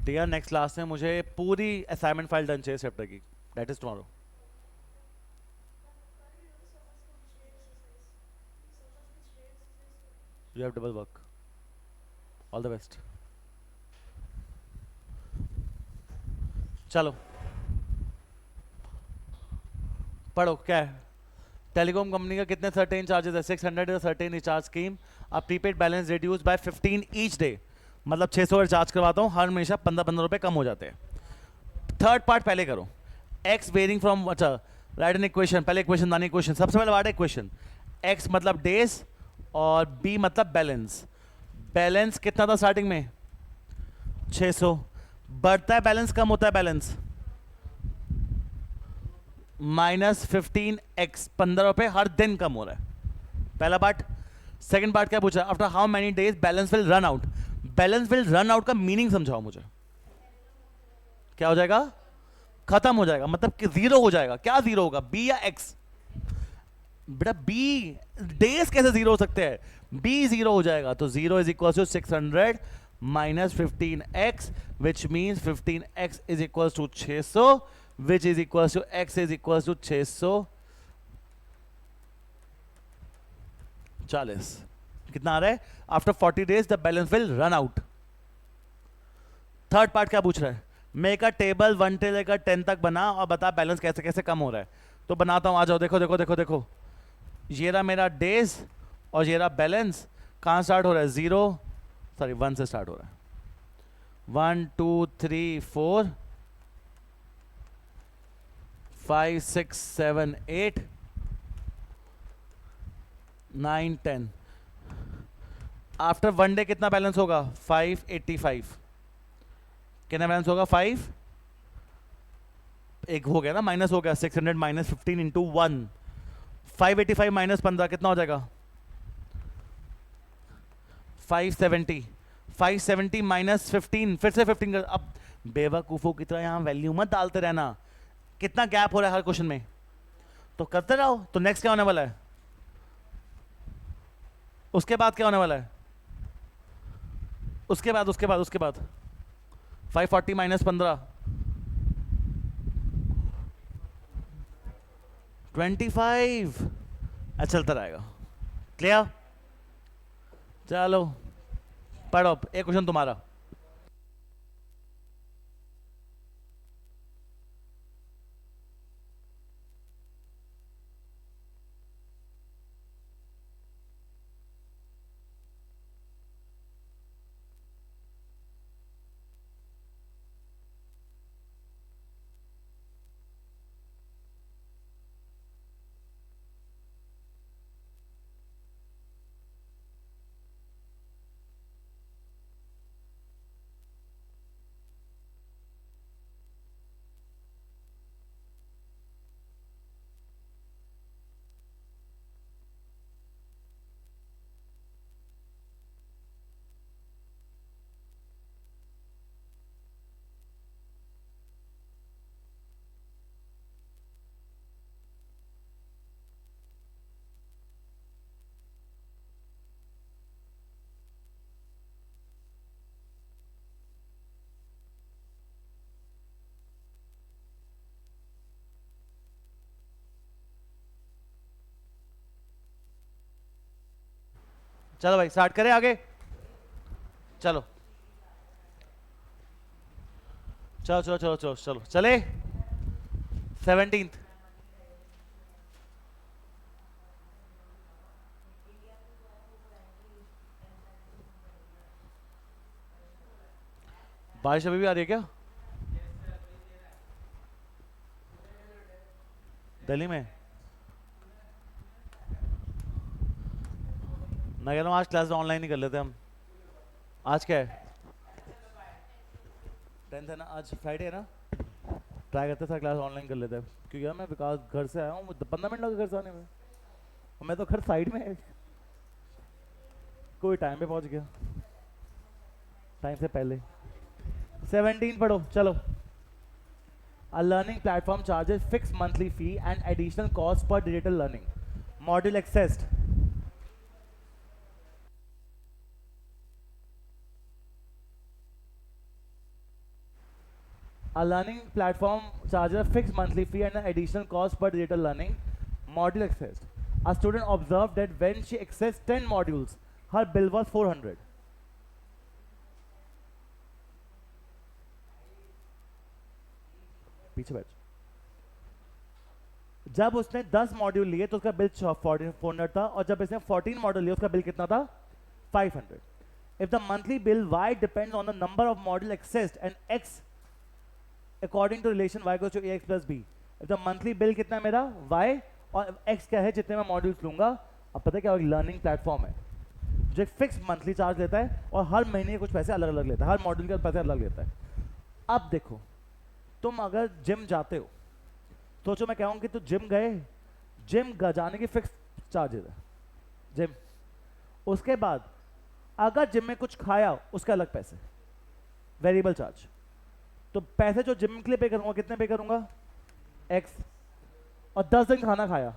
डियर नेक्स्ट क्लास में मुझे पूरी असाइनमेंट फाइल डन चाहिए चैप्टर की, that is tomorrow. You have double work, all the best. चलो पढ़ो, क्या है? टेलीकॉम कंपनी का कितने सर्टेन चार्जेस है? 600 सर्टेन रिचार्ज स्कीम, अब prepaid balance reduce by 15 each day, मतलब 600 रिचार्ज करवाता हूँ हर हमेशा 15-15 रुपए कम हो जाते हैं। थर्ड पार्ट पहले करो, एक्स वेरिंग फ्रॉम, अच्छा राइट एन इक्वेशन, पहले इक्वेशन दानी इक्वेशन, सबसे पहले वाट इक्वेशन। एक्स मतलब डेज और बी मतलब बैलेंस। बैलेंस कितना था स्टार्टिंग में? 600, बढ़ता है बैलेंस कम होता है बैलेंस? -15x, 15 रुपए हर दिन कम हो रहा है, पहला पार्ट। सेकंड पार्ट क्या पूछा? After how many days balance will run out. Balance will run out का मीनिंग समझाओ मुझे, क्या हो जाएगा? खत्म हो जाएगा, मतलब कि जीरो हो जाएगा। क्या जीरो होगा, बी या एक्स? बेटा बी, डेज कैसे जीरो हो सकते हैं? बी जीरो हो जाएगा, तो zero is equal to 600 minus 15x, which means 15x is equal to 600, which is equals to x is equals to 640। कितना आ रहा है? After 40 days the balance will run out. Third part क्या पूछ रहा है? मेक अ टेबल 1 से लेकर 10 तक बना और बता बैलेंस कैसे कैसे कम हो रहा है। तो बनाता हूं, आ जाओ, देखो देखो देखो देखो, ये रहा मेरा डेज और ये रहा बैलेंस। कहां स्टार्ट हो रहा है? 0, सॉरी 1 से स्टार्ट हो रहा है। 1 2 3 4 5 6 7 8 9 10। आफ्टर 1 डे कितना बैलेंस होगा? 585। कितना बैलेंस होगा? 5, एक हो गया ना, माइनस हो गया, 600 माइनस 15 इंटू 1, 585 माइनस 15 कितना हो जाएगा? 570। 570 माइनस 15, फिर से 15 कर। अब बेवकूफों की तरह यहां वैल्यू मत डालते रहना। कितना गैप हो रहा है हर क्वेश्चन में, तो करते रहो। तो नेक्स्ट क्या होने वाला है? उसके बाद क्या होने वाला है? उसके बाद 540 माइनस 15, 25। अच्छा चलता रहेगा। क्लियर? चलो पढ़ो, एक क्वेश्चन तुम्हारा। चलो भाई स्टार्ट करें आगे। चलो चलो चलो चलो चलो चलो चले। 17th, बारिश अभी भी आ रही है क्या दिल्ली में? मैं कह रहा हूँ आज क्लास ऑनलाइन ही कर लेते हम। आज क्या है? 10th है ना, आज फ्राइडे है ना, ट्राई करते था क्लास ऑनलाइन कर लेते हैं। क्योंकि यार मैं विकास घर से आया हूँ, 15 मिनट लगे घर से आने में, और मैं तो घर साइड में है। कोई टाइम पे पहुंच गया, टाइम से पहले। 17 पढ़ो चलो। A learning platform charges fixed monthly fee and additional cost per digital learning. Module accessed. A learning platform charges a fixed monthly fee and an additional cost per data learning module accessed. A student observed that when she accessed 10 modules, her bill was 400. पीछे बैठ. जब उसने 10 module लिए तो उसका bill 400 था, और जब इसने 14 मॉड्यूल लिए उसका बिल कितना था? 500. If the monthly bill y depends on the number of module accessed and x according to relation y goes to ax plus b. If the monthly bill कितना है मेरा? y, और x क्या है जितने मैं मॉड्यूल्स लूंगा. अब पता है क्या, लर्निंग प्लेटफॉर्म है जो एक फिक्स मंथली चार्ज लेता है और हर महीने कुछ पैसे अलग अलग लेता है, हर मॉड्यूल के पैसे अलग लेता है. अब देखो, तुम अगर जिम जाते हो, सोचो मैं कहूँ कि तो जिम गए, जिम जाने की फिक्स चार्जेस है जिम. उसके बाद अगर जिम में कुछ खाया उसका अलग पैसे, वेरिएबल चार्ज. तो पैसे जो जिम के लिए पे करूंगा कितने पे करूंगा? एक्स. और 10 दिन खाना खाया,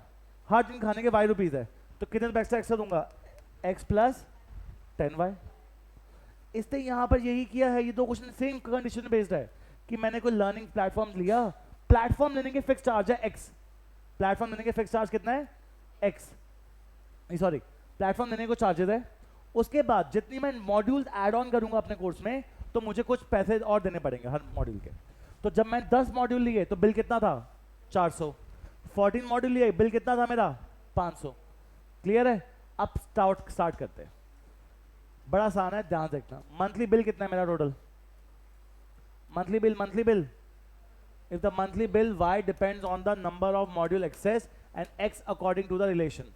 हर दिन खाने के वाई रुपीज है, तो कितने एक्स्ट्रा दूंगा? X plus 10y. इसने यहां पर यही किया है. ये दो क्वेश्चन सेम कंडीशन बेस्ड है कि मैंने कोई लर्निंग प्लेटफॉर्म लिया, प्लेटफॉर्म लेने के फिक्स चार्ज है एक्स, प्लेटफॉर्म लेने के फिक्स चार्ज कितना है? एक्स. सॉरी, प्लेटफॉर्म लेने को चार्जेस है. उसके बाद जितनी मैं मॉड्यूल्स ऐड ऑन करूंगा अपने कोर्स में, तो मुझे कुछ पैसे और देने पड़ेंगे हर मॉड्यूल के. तो जब मैं 10 मॉड्यूल लिए तो बिल कितना था? 400. 14 मॉड्यूल लिए बिल कितना था मेरा? 500. क्लियर है? अब स्टार्ट करते हैं. बड़ा आसान है, ध्यान से देखना. मंथली बिल कितना है मेरा total? Monthly bill if the monthly bill y depends on the number of module access and x according to the relation.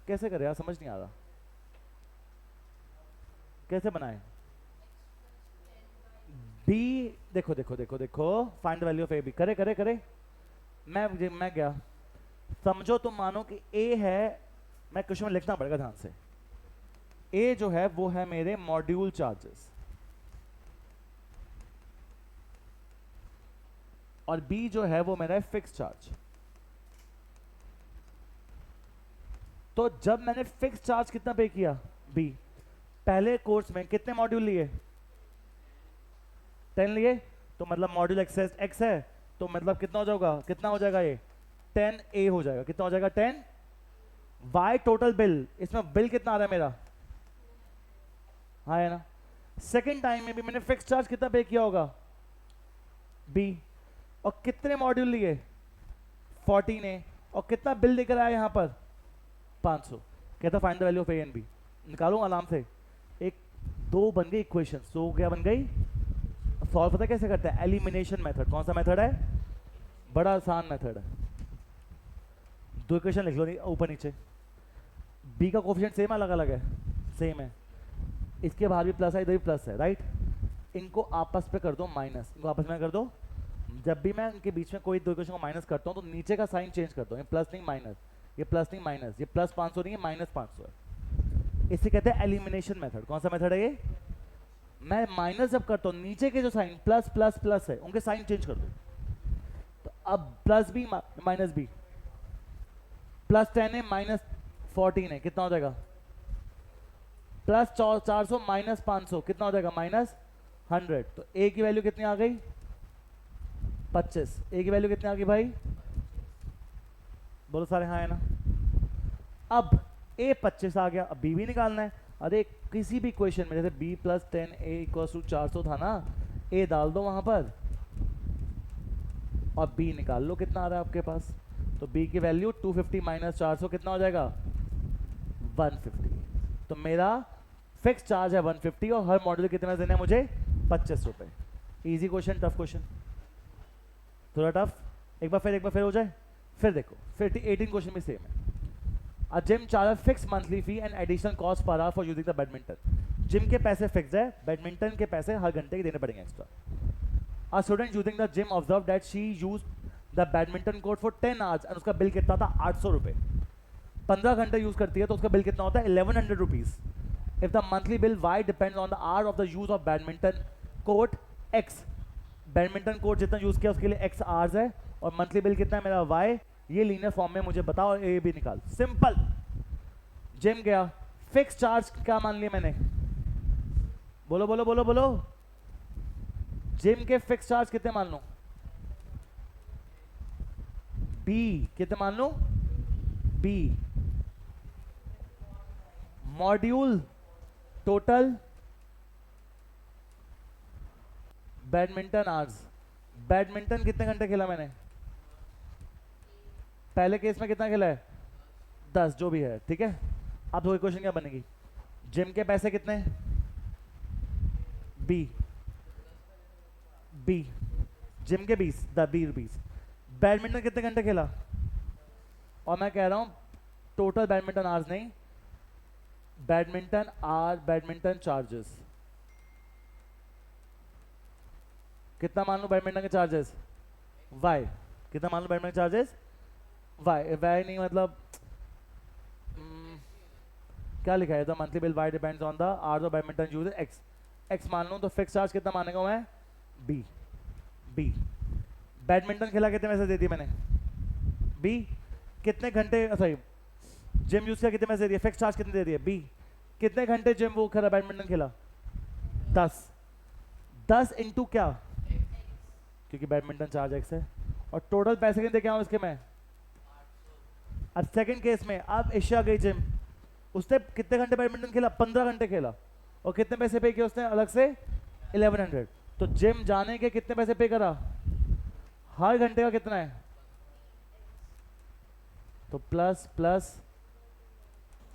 कैसे करें यार, समझ नहीं आ रहा. कैसे बनाए? b, देखो find the value of A B. करे मैं गया. समझो तुम मानो कि a है, मैं क्वेश्चन में लिखना पड़ेगा ध्यान से. a जो है वो है मेरे मॉड्यूल चार्जेस, और b जो है वो मेरा फिक्स चार्ज. तो जब मैंने फिक्स चार्ज कितना पे किया? b. पहले कोर्स में कितने मॉड्यूल लिए? 10 लिए. तो मतलब मॉड्यूल एक्सेस x है, तो मतलब कितना हो जाएगा ये? 10a हो जाएगा. कितना हो जाएगा? 10. y टोटल बिल, इसमें बिल कितना आ रहा है मेरा? हाँ है ना. सेकेंड टाइम में भी मैंने फिक्स चार्ज कितना पे किया होगा? b. और कितने मॉड्यूल लिए? 14a. और कितना बिल लेकर आया यहां पर? 500. कहता find the value of A and B. निकालूं आराम से. एक दो बन गई इक्वेशन. तो क्या बन गई? सॉल्व पता कैसे करते हैं? Elimination method. कौन सा मेथड है? बड़ा आसान मेथड है. दो इक्वेशन लिख लो ऊपर नीचे. बी का कोफिशिएंट सेम अलग अलग है? सेम है. इसके बाहर भी प्लस है, इधर भी प्लस है, राइट. इनको आपस में कर दो माइनस. इनको आपस में कर दो. जब भी मैं इनके बीच में कोई दो इक्वेशन को माइनस करता हूं तो नीचे का साइन चेंज करता हूं. ये प्लस नहीं माइनस, ये प्लस नहीं माइनस, ये प्लस 500 नहीं है, माइनस 500 है. इसे कहते हैं एलिमिनेशन मेथड. कौन सा मेथड है ये? मैं माइनस जब करता हूं, नीचे के जो साइन प्लस प्लस प्लस है उनके साइन चेंज कर दो. तो अब plus B minus B, plus 10 है माइनस 14 है, कितना हो जाएगा? प्लस 400 माइनस 500 कितना हो जाएगा? माइनस 100. तो ए की वैल्यू कितनी आ गई? 25. ए की वैल्यू कितनी आ गई भाई? बोलो सारे हाँ है ना. अब ए 25 आ गया. अब बी भी निकालना है. अरे किसी भी क्वेश्चन में जैसे b plus 10a equal to 400 था ना, a डाल दो वहां पर और b निकाल लो कितना आ रहा है आपके पास. तो b की वैल्यू 250 माइनस 400 कितना हो जाएगा? 150. तो मेरा फिक्स चार्ज है 150 और हर मॉड्यूल कितना देना है मुझे? 25 रुपए. Easy question, tough question? थोड़ा टफ. एक बार फिर हो जाए. फिर देखो, फिर 18 क्वेश्चन भी सेम है. A gym charges fixed monthly fee and additional cost per hour for using the badminton. Gym के पैसे फिक्स है, बैडमिंटन के पैसे हर घंटे के देने पड़ेंगे extra. A student using the gym observed that she used the badminton court for 10 hours and उसका बिल कितना था? 800 रुपए. 15 घंटे यूज करती है तो उसका बिल कितना होता है? 1100 rupees. If the monthly bill y depends on the hour of the use of badminton court x, badminton court जितना यूज किया उसके लिए x आवर्स है और मंथली बिल कितना है मेरा? y. ये लीनियर फॉर्म में मुझे बताओ और ए भी निकाल. सिंपल. जिम गया, फिक्स चार्ज क्या मान लिया मैंने? बोलो बोलो बोलो बोलो. जिम के फिक्स चार्ज कितने मान लो? बी कितने मान लो? B. Module total badminton hours. Badminton कितने घंटे खेला मैंने? पहले केस में कितना खेला है? 10, जो भी है, ठीक है। अब दो इक्वेशन क्या बनेगी? जिम के पैसे कितने? बी। बी जिम के 20 ₹20। बैडमिंटन कितने घंटे खेला? और मैं कह रहा हूं टोटल बैडमिंटन आवर्स नहीं, बैडमिंटन आर, बैडमिंटन चार्जेस कितना मान लो? बैडमिंटन के चार्जेस वाई कितना मान लो? Badminton charges Y. वाई नहीं मतलब क्या लिखा है? The monthly bill Y depends on the hours of badminton use X. X मान लूं तो फिक्स चार्ज कितना मानेगा मैं? बी। बी। बैडमिंटन खेला कितने पैसे दे दिए मैंने? बी। कितने घंटे, सॉरी, जिम यूज किया कितने पैसे दे दिए? फिक्स चार्ज कितने दे दिए? बी। कितने घंटे जिम वो खेला, बैडमिंटन खेला? 10। 10 इंटू क्या? क्योंकि बैडमिंटन चार्ज एक्स है। और टोटल पैसे कितने क्या इसके मैं? अब सेकंड केस में, अब एशिया गई जिम, उसने कितने घंटे बैडमिंटन खेला? 15 घंटे खेला। और कितने पैसे पे किए उसने अलग से? 1100। तो जिम जाने के कितने पैसे पे करा? हर घंटे का कितना है? तो प्लस प्लस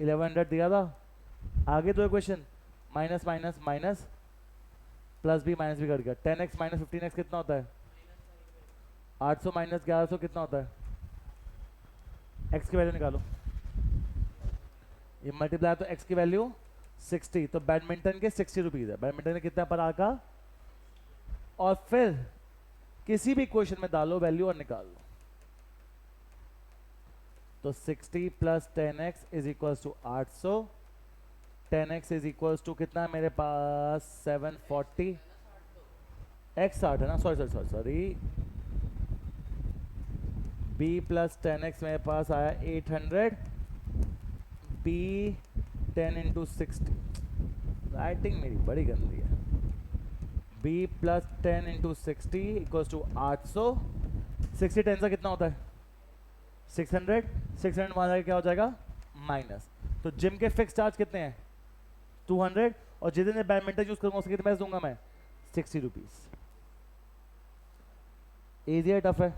1100 दिया था। आगे दो equation, minus minus minus, plus भी माइनस भी कर गया। 10x माइनस 15x कितना होता है? 800 माइनस 1100 कितना होता है? x की वैल्यू निकालो। ये मल्टीप्लाई तो x की वैल्यू 60, तो बैडमिंटन के 60 रुपीज है। बैडमिंटन में कितना पर आर का? और फिर किसी भी क्वेश्चन में डालो वैल्यू और निकाल लो। तो 60 plus 10x is equal to 800। 10x is equal to कितना है मेरे पास? 740। x 60 है ना, sorry sorry sorry sorry. b plus 10x मेरे पास आया 800। b 10 इंटू 60, राइटिंग मेरी बड़ी गंदी है। b plus 10 into 60 equal to 800। 60 10 से कितना होता है? 600। 600 वहां जाके क्या हो जाएगा? माइनस। तो जिम के फिक्स चार्ज कितने हैं? 200। और जितने दिन बैडमिंटन यूज करूंगा उसके कितने पैसे दूंगा मैं? 60 रुपीज। इजी है टफ है?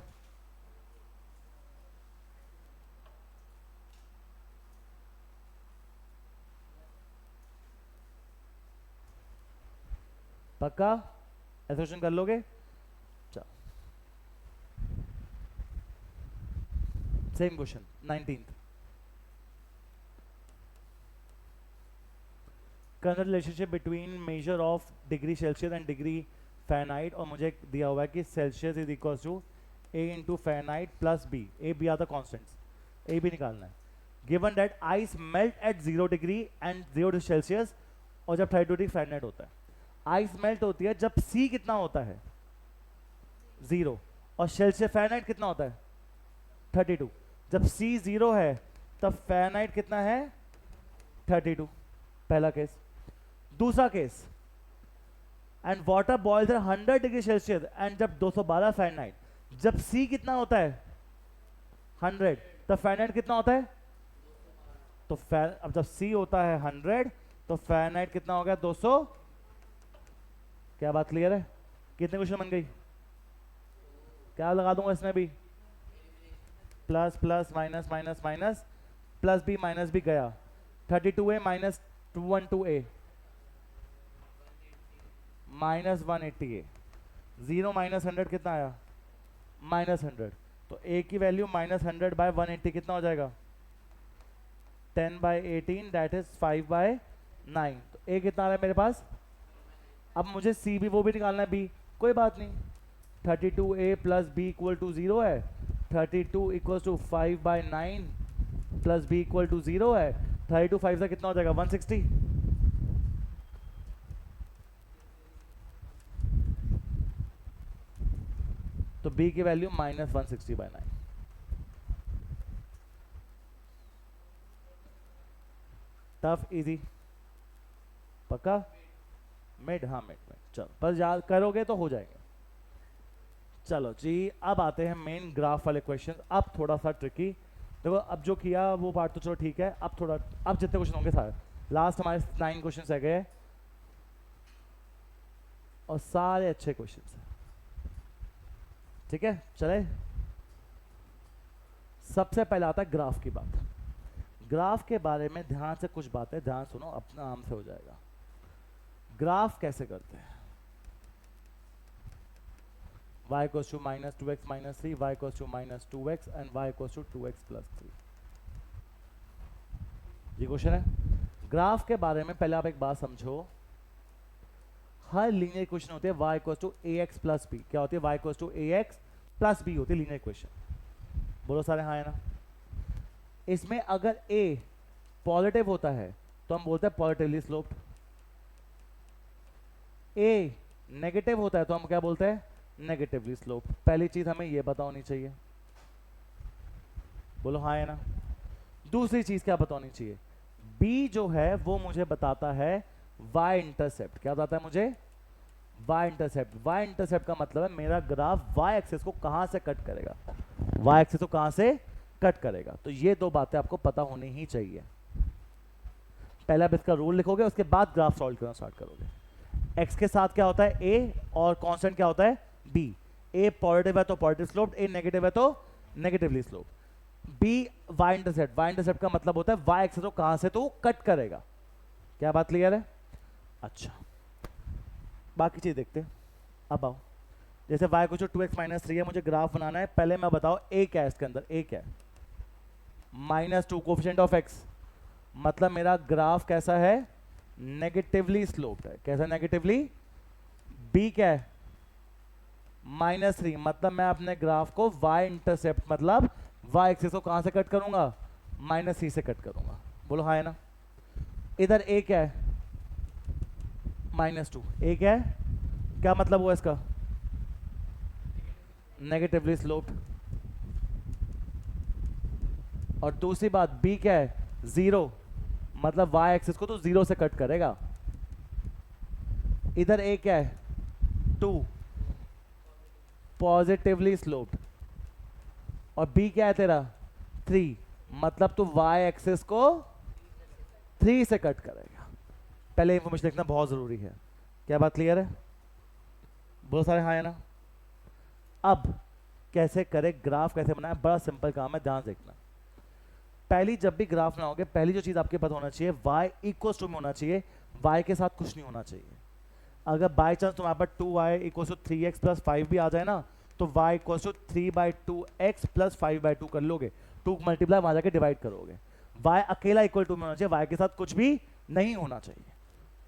पक्का एसोसिएशन कर लोगे? चलो same question 19th। Consider relationship between measure of degree Celsius and degree Fahrenheit. और मुझे दिया हुआ है कि Celsius is equal to a into Fahrenheit plus b। a b are the constants, a भी निकालना है। Given that ice melt at 0 degree and 0 degree Celsius, और जब 32 डिग्री फ़ारेनहाइट होता है। आइस मेल्ट होती है जब C कितना होता है? 0। और सेल्सियस फ़ारेनहाइट कितना होता है? 32। जब C 0 है तब फ़ारेनहाइट कितना है? 32। पहला केस। दूसरा case, and water boils at 100 degree Celsius and जब 212 फ़ारेनहाइट, जब C कितना होता है? 100, तब फ़ारेनहाइट कितना होता है? तो अब जब C होता है 100 तो फ़ारेनहाइट कितना हो गया? 200। क्या बात क्लियर है? कितने क्वेश्चन बन गई? क्या लगा दूंगा इसमें भी? Plus plus minus minus minus, plus B minus भी गया। 32a minus 212a minus 180a। 0 minus 100 कितना आया? माइनस 100। तो a की वैल्यू माइनस 100 बाय 180 कितना हो जाएगा? 10 बाय 18 दैट इज 5 बाय 9। तो a कितना आ रहा है मेरे पास? अब मुझे सी भी वो भी निकालना है, बी कोई बात नहीं। 32a plus B equal to 0 है। 32 equal to 5 by 9 plus B equal to 0 है। 32 5 से कितना हो जाएगा? 160। तो बी की value minus 160 by 9। Tough easy? पक्का? मिड, हाँ मिड में, चलो पर याद करोगे तो हो जाएंगे। चलो जी, अब आते हैं मेन ग्राफ वाले क्वेश्चन। अब थोड़ा सा ट्रिकी, देखो अब जो किया वो पार्ट तो चलो ठीक है, अब थोड़ा, अब जितने क्वेश्चन होंगे सारे, लास्ट हमारे 9 क्वेश्चन रह गए और सारे अच्छे क्वेश्चन हैं, ठीक है। चले, सबसे पहले आता है ग्राफ की बात। ग्राफ के बारे में ध्यान से कुछ बातें ध्यान सुनो, अपना आराम से हो जाएगा। ग्राफ कैसे करते हैं, y equals to minus 2x minus 3, y equals to minus 2x and y equals to 2x plus 3, ये क्वेश्चन है। ग्राफ के बारे में पहले आप एक बात समझो, हर लीनियर इक्वेशन होती है y equals to ax plus b। क्या होती है? y equals to ax plus b होती है लीनियर इक्वेशन। बोलो सारे हाँ है ना। इसमें अगर a पॉजिटिव होता है तो हम बोलते हैं पॉजिटिवली स्लोप्ड, a नेगेटिव होता है तो हम क्या बोलते हैं? Negatively sloped. पहली चीज हमें ये पता होनी चाहिए, बोलो हाँ है ना। दूसरी चीज क्या पता होनी चाहिए? b जो है वो मुझे बताता है y इंटरसेप्ट। क्या बताता है मुझे? y intercept. y इंटरसेप्ट का मतलब है मेरा ग्राफ y एक्सिस को कहां से कट करेगा, y एक्सिस को कहां से कट करेगा। तो ये दो बातें आपको पता होनी ही चाहिए। पहले आप इसका रूल लिखोगे, उसके बाद ग्राफ सॉल्व करना स्टार्ट करोगे। x के साथ क्या होता है? a, और कांस्टेंट क्या होता है? b। a पॉजिटिव है तो पॉजिटिव स्लोप्ड, a नेगेटिव है तो negatively sloped. b y intercept. y intercept का मतलब होता है y एक्सिस को कहां से तो कट करेगा। क्या बात क्लियर है? अच्छा, बाकी चीज देखते हैं। अब आओ, जैसे y को जो 2x माइनस 3 है, मुझे ग्राफ बनाना है। पहले मैं बताओ a क्या है इसके अंदर? a क्या है? -2 कोफिशिएंट ऑफ x, मतलब मेरा ग्राफ कैसा है? नेगेटिवली स्लोप्ड है। कैसा नेगेटिवली? b क्या है? -3, मतलब मैं अपने ग्राफ को y इंटरसेप्ट मतलब y एक्सिस को कहां से कट करूंगा? -3 से कट करूंगा। बोलो हाँ है ना। इधर a क्या है? -2। a क्या है? क्या मतलब हुआ इसका? Negatively sloped. और दूसरी बात b क्या है? 0, मतलब y एक्सिस को तो 0 से कट करेगा। इधर a क्या है? 2, पॉजिटिवली स्लोप्ड। और b क्या है तेरा? 3, मतलब तो y एक्सिस को 3 से कट करेगा। पहले इंफॉर्मेशन लिखना बहुत जरूरी है। क्या बात क्लियर है? बहुत सारे हाँ है ना। अब कैसे करें, ग्राफ कैसे बनाए? बड़ा सिंपल काम है, ध्यान देखना। पहली जब भी ग्राफ बनाओगे, पहली जो चीज आपके पता होना चाहिए, y इक्वल टू में होना चाहिए, y के साथ कुछ नहीं होना चाहिए। अगर बाई चांस तुम्हारे पास 2y equal to 3x plus 5 भी आ जाए ना, तो y equal to 3/2x plus 5/2 कर लोगे, 2 मल्टीप्लाई वहां जाके डिवाइड करोगे। y अकेला इक्वल टू में होना चाहिए, y के साथ कुछ भी नहीं होना चाहिए।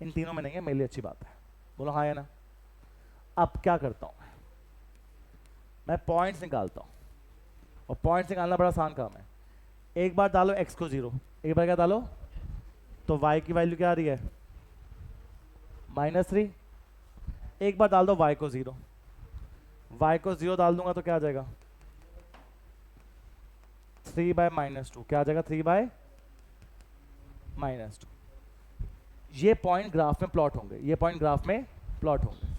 इन तीनों में नहीं है, मेरे लिए अच्छी बात है। बोलो हाँ है ना। अब क्या करता हूं मैं पॉइंट्स निकालता हूं, और पॉइंट्स निकालना बड़ा आसान काम है। एक बार डालो x को 0, एक बार क्या डालो, तो y की वैल्यू क्या आ रही है? -3। एक बार डाल दो y को 0, y को 0 डाल दूंगा तो क्या आ जाएगा? 3/-2। क्या आ जाएगा? 3/-2। ये पॉइंट ग्राफ में प्लॉट होंगे, ये पॉइंट ग्राफ में प्लॉट होंगे।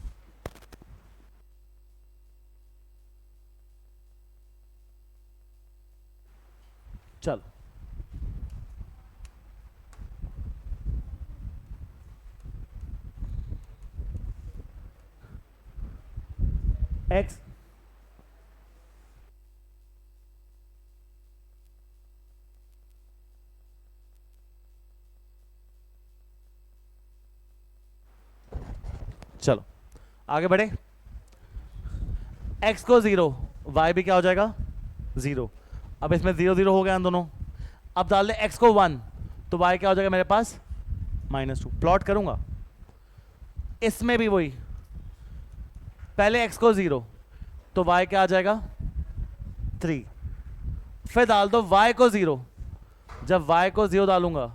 चलो, x चलो आगे बढ़े। x को 0, y भी क्या हो जाएगा? 0। अब इसमें 0 0 हो गया इन दोनों। अब डाल दे x को 1, तो y क्या हो जाएगा मेरे पास? -2। प्लॉट करूंगा, इसमें भी वही, पहले x को 0, तो y क्या आ जाएगा? 3। फिर डाल दो y को 0, जब y को 0 डालूंगा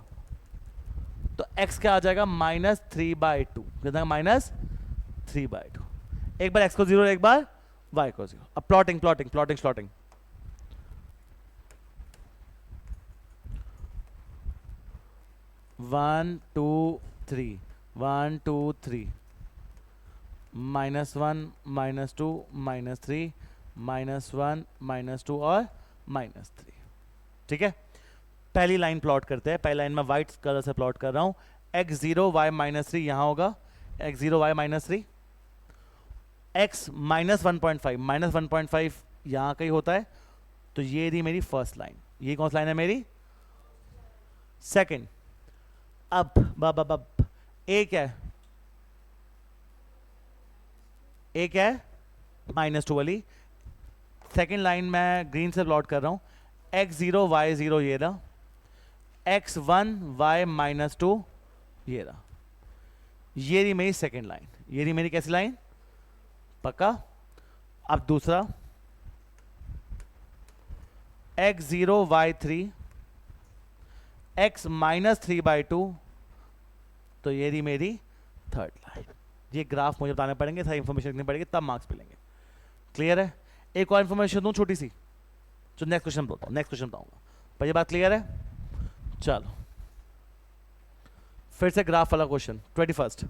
तो x क्या आ जाएगा? -3/2। कितना? -3/2। एक बार x को 0, एक बार y को 0। अब प्लॉटिंग प्लॉटिंग प्लॉटिंग प्लॉटिंग। 1 2 3, 1 2 3, -1 -2 -3 -1 -2 और -3। ठीक है, पहली लाइन प्लॉट करते हैं। पहली लाइन में वाइट कलर से प्लॉट कर रहा हूं। x0 y -3 यहां होगा, x0 y -3, x -1.5 यहां कहीं होता है, तो ये रही मेरी फर्स्ट लाइन। ये कौन सी लाइन है मेरी? सेकंड। अब बब ए क्या है? ए क्या है? -2 वाली। सेकंड लाइन में ग्रीन से प्लॉट कर रहा हूं, x0 y0 ये रहा, x1 y -2 ये रहा। ये रही मेरी सेकंड लाइन। ये रही मेरी कैसी लाइन? पक्का? अब दूसरा, x0 y3 x -3/2, तो ये रही मेरी थर्ड लाइन। ये ग्राफ मुझे बताने पड़ेंगे, सारी इंफॉर्मेशन लिखनी पड़ेगी, तब मार्क्स मिलेंगे। क्लियर है? एक और इंफॉर्मेशन दूं छोटी सी, जो नेक्स्ट क्वेश्चन बताऊँ, नेक्स्ट क्वेश्चन बताऊंगा, पर ये बात क्लियर है? चलो फिर से ग्राफ वाला क्वेश्चन 21।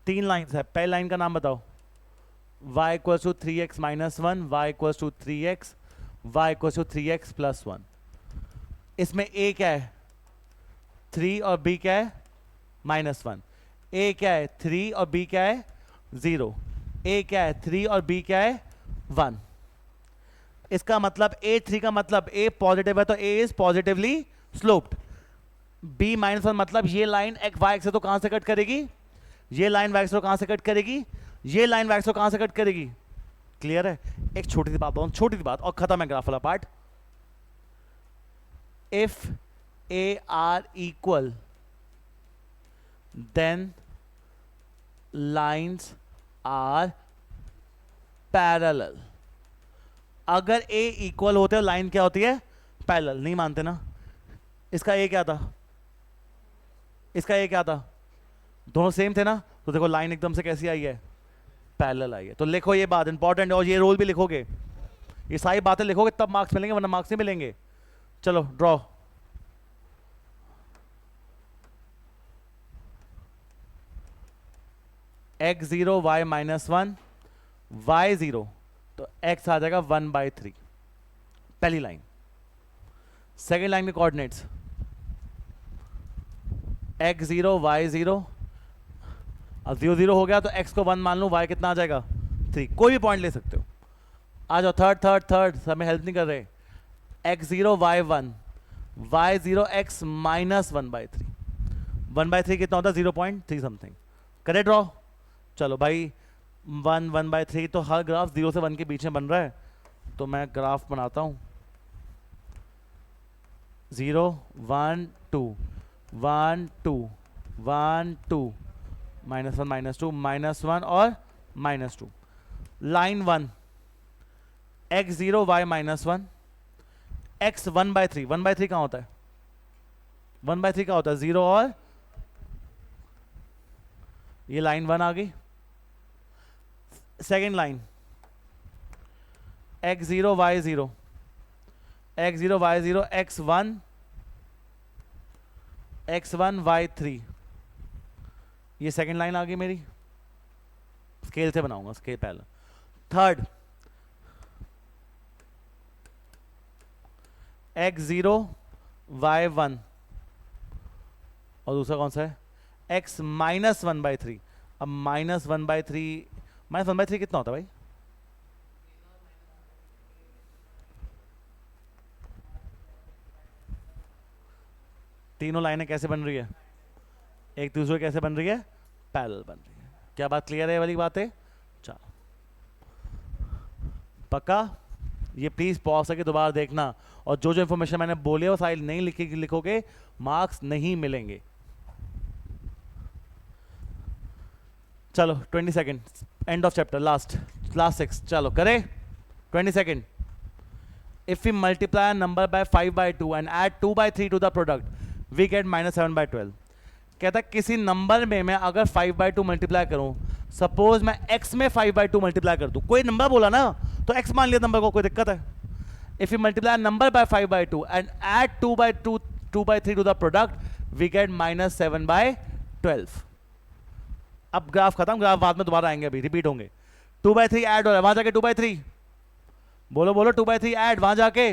3 लाइन्स है। पहली लाइन का नाम बताओ। y = 3x - 1, y = 3x, y = 3x + 1। इसमें a क्या है? 3 और b क्या है? -1। a क्या है? 3 और b क्या है? 0। a क्या है? 3 और b क्या है? 1। इसका मतलब a3 का मतलब a पॉजिटिव है तो a is positively sloped. b -1 मतलब ये लाइन x y से तो कहां से कट करेगी? ये लाइन y से तो कहां से कट करेगी? ये लाइन y से तो कहां से कट करेगी? क्लियर है? एक छोटी सी बात बताऊं, छोटी सी बात और खत्म है ग्राफ वाला part. If a are equal then lines are parallel. अगर a इक्वल होते हैं लाइन क्या होती है? पैरेलल। नहीं मानते ना? इसका a क्या था? इसका a क्या था? दोनों सेम थे ना? तो देखो लाइन एकदम से कैसी आई है? पैरेलल आई है। तो लिखो, ये बात इंपॉर्टेंट है और ये रोल भी लिखोगे, ये सारी बातें लिखोगे तब मार्क्स मिलेंगे, वरना मार्क्स नहीं मिलेंगे। चलो ड्रॉ। x0 y -1 y0, तो x आ जाएगा 1/3। पहली लाइन। सेकेंड लाइन के कोऑर्डिनेट्स x0 y0, अब 0 0 हो गया तो x को 1 मान लो, y कितना आ जाएगा? 3। कोई भी पॉइंट ले सकते हो। आ जाओ थर्ड, हमें हेल्प नहीं कर रहे। x0 y1 y0 x -1/3। 1/3 कितना होता है? 0.3 समथिंग। करे ड्रॉ। चलो भाई 1/3 तो हर ग्राफ 0 से 1 के बीच में बन रहा है, तो मैं ग्राफ बनाता हूं। 0 1 2 1 2 1 2 -1 -2 -1 और -2। Line 1 x0 y -1 x 1/3। 1/3 कहां होता है? 1/3 कहां होता है? 0 और ये लाइन 1 आ गई। Second line x0 y0 x0 y0 x1 y3। ये सेकेंड लाइन आ गई मेरी। स्केल से बनाऊंगा, स्केल पहले। थर्ड x0 y1 और दूसरा कौन सा है? x -1/3। अब -1/3 कितना होता है भाई? तीनों लाइनें कैसे बन रही है? एक दूसरे कैसे बन रही है? पैरेलल बन रही है। क्या बात क्लियर है? ये वाली बात है। चलो पक्का? ये प्लीज पॉज करके दोबारा देखना, और जो जो इंफॉर्मेशन मैंने बोली है वो सारी नहीं लिखोगे, मार्क्स नहीं मिलेंगे। चलो 20 second, end of chapter, last 6। चलो करे 20 second. If we multiply number by 5/2 and add 2/3 to the product, we get -7/12। कहता है किसी नंबर में मैं अगर 5/2 मल्टीप्लाई करूं, सपोज मैं x में 5/2 मल्टीप्लाई कर दूं, कोई नंबर बोला ना तो x मान लिया नंबर को, कोई दिक्कत है? If you multiply number by 5/2 and add 2/3 to the product, we get -7/12। अब ग्राफ खत्म, ग्राफ बाद में दोबारा आएंगे, अभी रिपीट होंगे। 2/3 ऐड हो रहा है, वहां जाके 2/3 बोलो, बोलो 2/3 ऐड वहां जाके,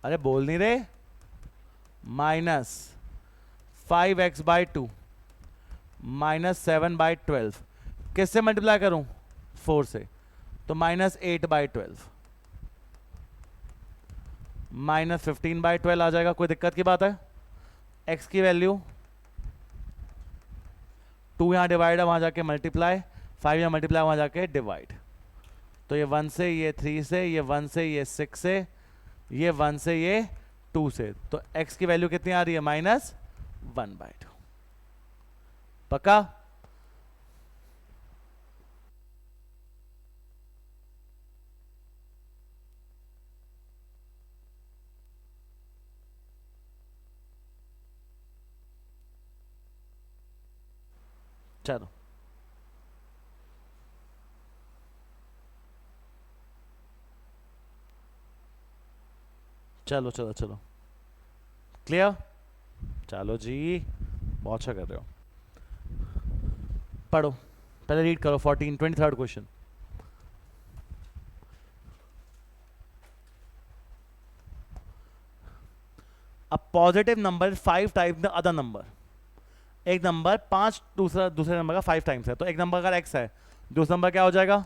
अरे बोल नहीं रहे। -5x/2 -7/12 किससे मल्टीप्लाई करूं? 4 से, तो -8/12 -15/12 आ जाएगा। कोई दिक्कत की बात है? x की वैल्यू 2 यहां डिवाइड है, वहां जाके मल्टीप्लाई, 5 यहां मल्टीप्लाई, वहां जाके डिवाइड। तो ये 1 से, ये 3 से, ये 1 से, ये 6 से, ये 1 से, ये 2 से, तो x की वैल्यू कितनी आ रही है? -1/2। पक्का? चलो चलो चलो चलो, क्लियर? चलो जी, बहुत अच्छा कर रहे हो। पढ़ो, पहले रीड करो 23rd question. A positive number is 5 times the other number। एक नंबर 5 दूसरे नंबर का 5 टाइम्स है, तो एक नंबर अगर x है, दूसरा नंबर क्या हो जाएगा?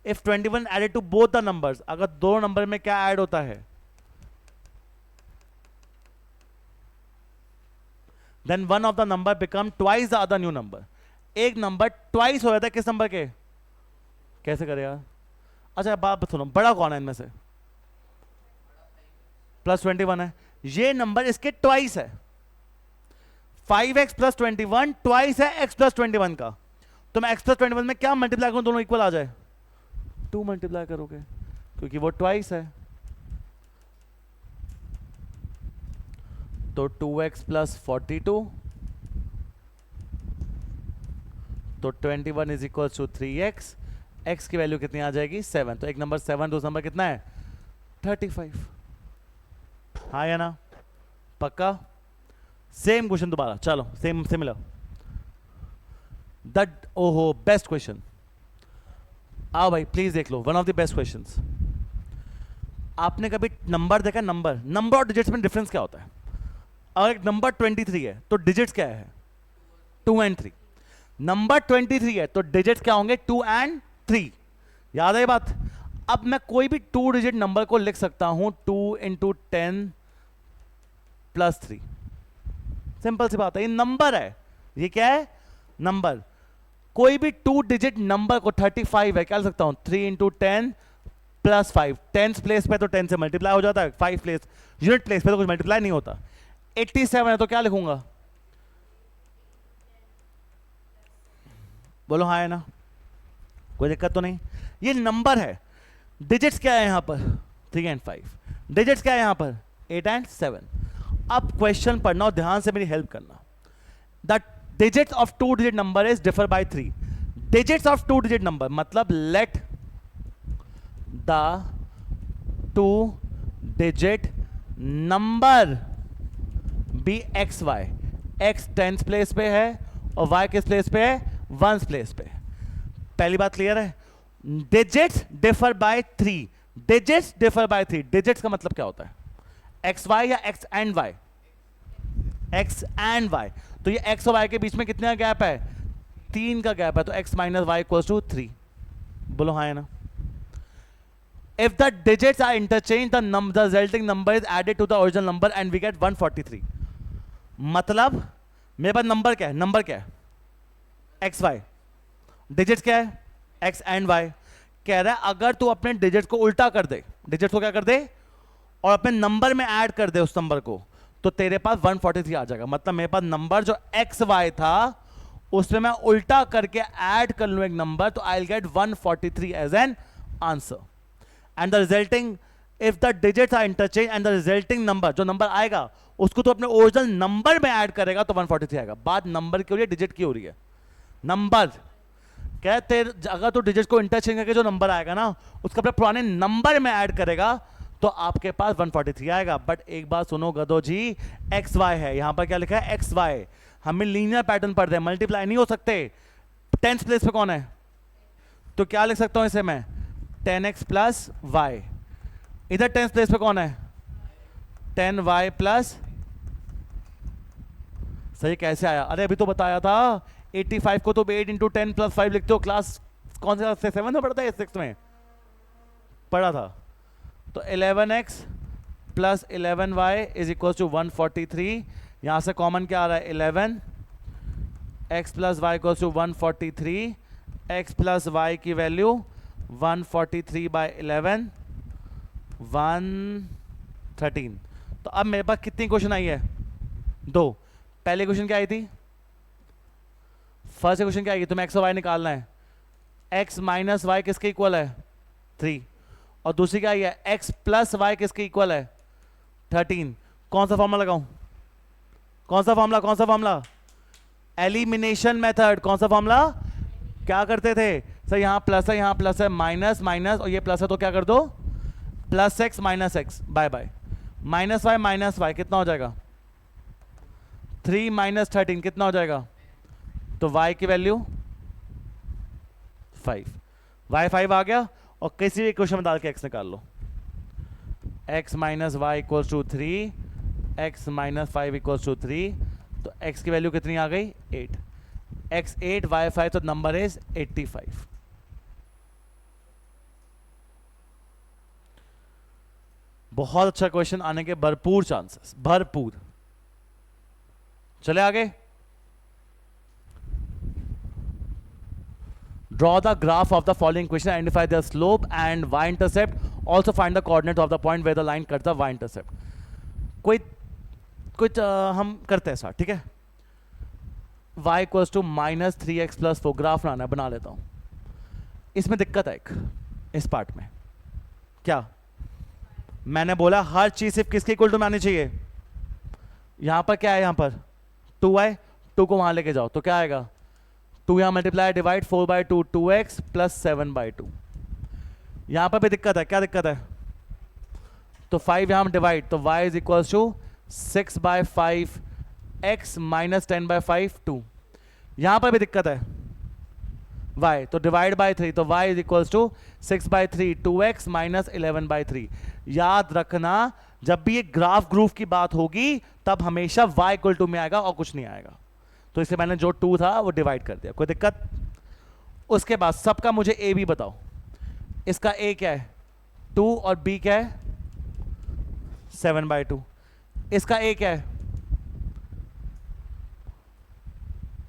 If 21 added to both the numbers, अगर दो नंबर में क्या ऐड होता है? Then one of the number become twice the other new number। एक नंबर ट्वाइस हो जाता है किस नंबर के? कैसे करेगा? अच्छा बात सुनो, बड़ा कौन है इनमें से? +21 है, ये नंबर इसके ट्वाइस है। 5x + 21 ट्वाइस है x + 21 का, तो मैं x + 21 में क्या मल्टीप्लाई करूं दोनों इक्वल आ जाए? 2 मल्टीप्लाई करोगे, क्योंकि वो ट्वाइस है। तो 2x + 42, तो 21 = 3x, x की वैल्यू कितनी आ जाएगी? 7। तो एक नंबर 7, दूसरा नंबर कितना है? 35। हाँ या ना? पक्का? सेम क्वेश्चन दोबारा, चलो सेम सिमिलर। दैट, ओहो बेस्ट क्वेश्चन, आओ भाई प्लीज देख लो, one of the best questions. आपने कभी नंबर देखा? नंबर और डिजिट्स में डिफरेंस क्या होता है? अगर एक नंबर 23 है तो डिजिट्स क्या है? 2 और 3। नंबर 23 है तो डिजिट्स क्या होंगे? 2 और 3। याद है ये बात? अब मैं कोई भी 2 डिजिट नंबर को लिख सकता हूं 2 × 10 + 3। सिंपल सी बात है, ये नंबर है। ये क्या है? नंबर। कोई भी 2 डिजिट नंबर को 35 है, क्या लिख सकता हूं? 3 × 10 + 5। 10 प्लेस पे तो 10 से मल्टीप्लाई हो जाता है, 5 प्लेस यूनिट प्लेस पे तो कुछ मल्टीप्लाई नहीं होता। 87 है तो क्या लिखूंगा? बोलो हाँ है ना? कोई दिक्कत तो नहीं? ये नंबर है। डिजिट्स क्या है यहां पर? 3 और 5। डिजिट्स क्या है यहां पर? 8 और 7। अब क्वेश्चन पढ़ना और ध्यान से मेरी हेल्प करना। The digits of 2 digit number is differ by 3। Digits of 2 digit number मतलब let the 2 digit number be X Y. X 10th place पे है और वाई किस प्लेस पे है? 1st प्लेस पे। पहली बात क्लियर है? Digits differ by 3। Digits differ by 3। Digits का मतलब क्या होता है? एक्स वाई या X and Y? X and Y. तो ये एक्स और वाई के बीच में कितने का गैप है? 3 का गैप है, तो x - y = 3। बोलो हाँ है ना? If the digits are interchanged, the resulting number is added to the original number and we get 143। मतलब मेरे पास नंबर क्या है? नंबर क्या है? X Y. डिजिट्स क्या है? X and Y. कह रहा है अगर तू अपने डिजिट्स को उल्टा कर दे, डिजिट्स को क्या कर दे और अपने नंबर में ऐड कर दे उस नंबर को, तो तेरे पास 143 आ जाएगा। मतलब मेरे पास नंबर जो एक्स वाई था उसमें मैं उल्टा करके ऐड कर लूं एक नंबर, तो I will get 143 as an answer. And the resulting, if the digits are interchange and the resulting number, जो नंबर आएगा उसको तो अपने ओरिजिनल नंबर में ऐड करेगा तो 143 आएगा। बात नंबर की हो रही है, डिजिट की हो रही है? नंबर कहते अगर तो डिजिट को इंटरचेंज करके जो नंबर आएगा ना उसको अपने पुराने नंबर में ऐड करेगा तो आपके पास 143 आएगा। बट एक बात सुनो गधो जी, एक्स वाई है, यहां पर क्या लिखा है? X Y. हमें लीनियर पैटर्न पढ़ रहे हैं, मल्टीप्लाई नहीं हो सकते। 10th प्लेस पे कौन है, तो क्या लिख सकता हूं इसे मैं 10x प्लस वाई। इधर 10th प्लेस पे कौन है 10y प्लस, सही कैसे आया, अरे अभी तो बताया था 85 को तो 8 इंटू 10 प्लस 5 लिखते हो। क्लास कौन सा 7 में पढ़ता है, 6 में पढ़ा था। तो 11x plus 11y is equal to 143। यहां से कॉमन क्या आ रहा है 11, x plus y equal to 143, x plus y की वैल्यू 143 बाई 11 113। तो अब मेरे पास कितनी क्वेश्चन आई है, 2। पहले क्वेश्चन क्या आई थी, फर्स्ट क्वेश्चन क्या आई, तुम्हें x और y निकालना है, x माइनस वाई किसके इक्वल है 3, और दूसरी क्या आई है x प्लस वाई किसके इक्वल है 13। कौन सा फॉर्मूला लगाऊं, कौन सा फॉर्मूला, एलिमिनेशन मेथड। कौन सा फॉर्मूला, क्या करते थे सर, यहां प्लस है यहां प्लस है, माइनस माइनस और ये प्लस है तो क्या कर दो plus x minus X, by by, minus Y कितना हो जाएगा 3 माइनस 13 कितना हो जाएगा, तो y की वैल्यू 5, y 5 आ गया। और किसी भी क्वेश्चन में डाल के x निकाल लो, x minus Y equals to 3, x minus 5 equals to 3, तो x की वैल्यू कितनी आ गई 8, x 8 y 5, तो नंबर इज 85। बहुत अच्छा क्वेश्चन आने के भरपूर चांसेस, भरपूर। चले आगे, draw the graph of the following equation, identify their slope and y-intercept, also find the coordinate of the point where the line cuts the y-intercept। कुछ हम करते हैं ऐसा, ठीक है, y equals to minus 3x plus 4, graph बनाना है, बना लेता हूं। इसमें दिक्कत है एक, इस पार्ट में क्या, मैंने बोला हर चीज सिर्फ किसके इक्वल टू में आनी चाहिए, यहां पर क्या है, यहां पर 2y, 2 को वहां लेके जाओ तो क्या आएगा 2 यहां मल्टीप्लाई डिवाइड 4/2 2x प्लस 7/2। यहां पर भी दिक्कत है, क्या दिक्कत है, तो 5 यहां डिवाइड, तो y is equals to 6/5 x minus 10/5 2। यहां पर भी दिक्कत है y, तो डिवाइड बाय 3, तो y is equals to 6/3 2x minus 11/3। याद रखना जब भी ये ग्राफ ग्रूफ की बात होगी तब हमेशा y इक्वल टू में आएगा और कुछ नहीं आएगा, तो इससे मैंने जो 2 था वो डिवाइड कर दिया, कोई दिक्कत। उसके बाद सबका मुझे a भी बताओ, इसका a क्या है 2 और b क्या है 7/2, इसका a क्या है,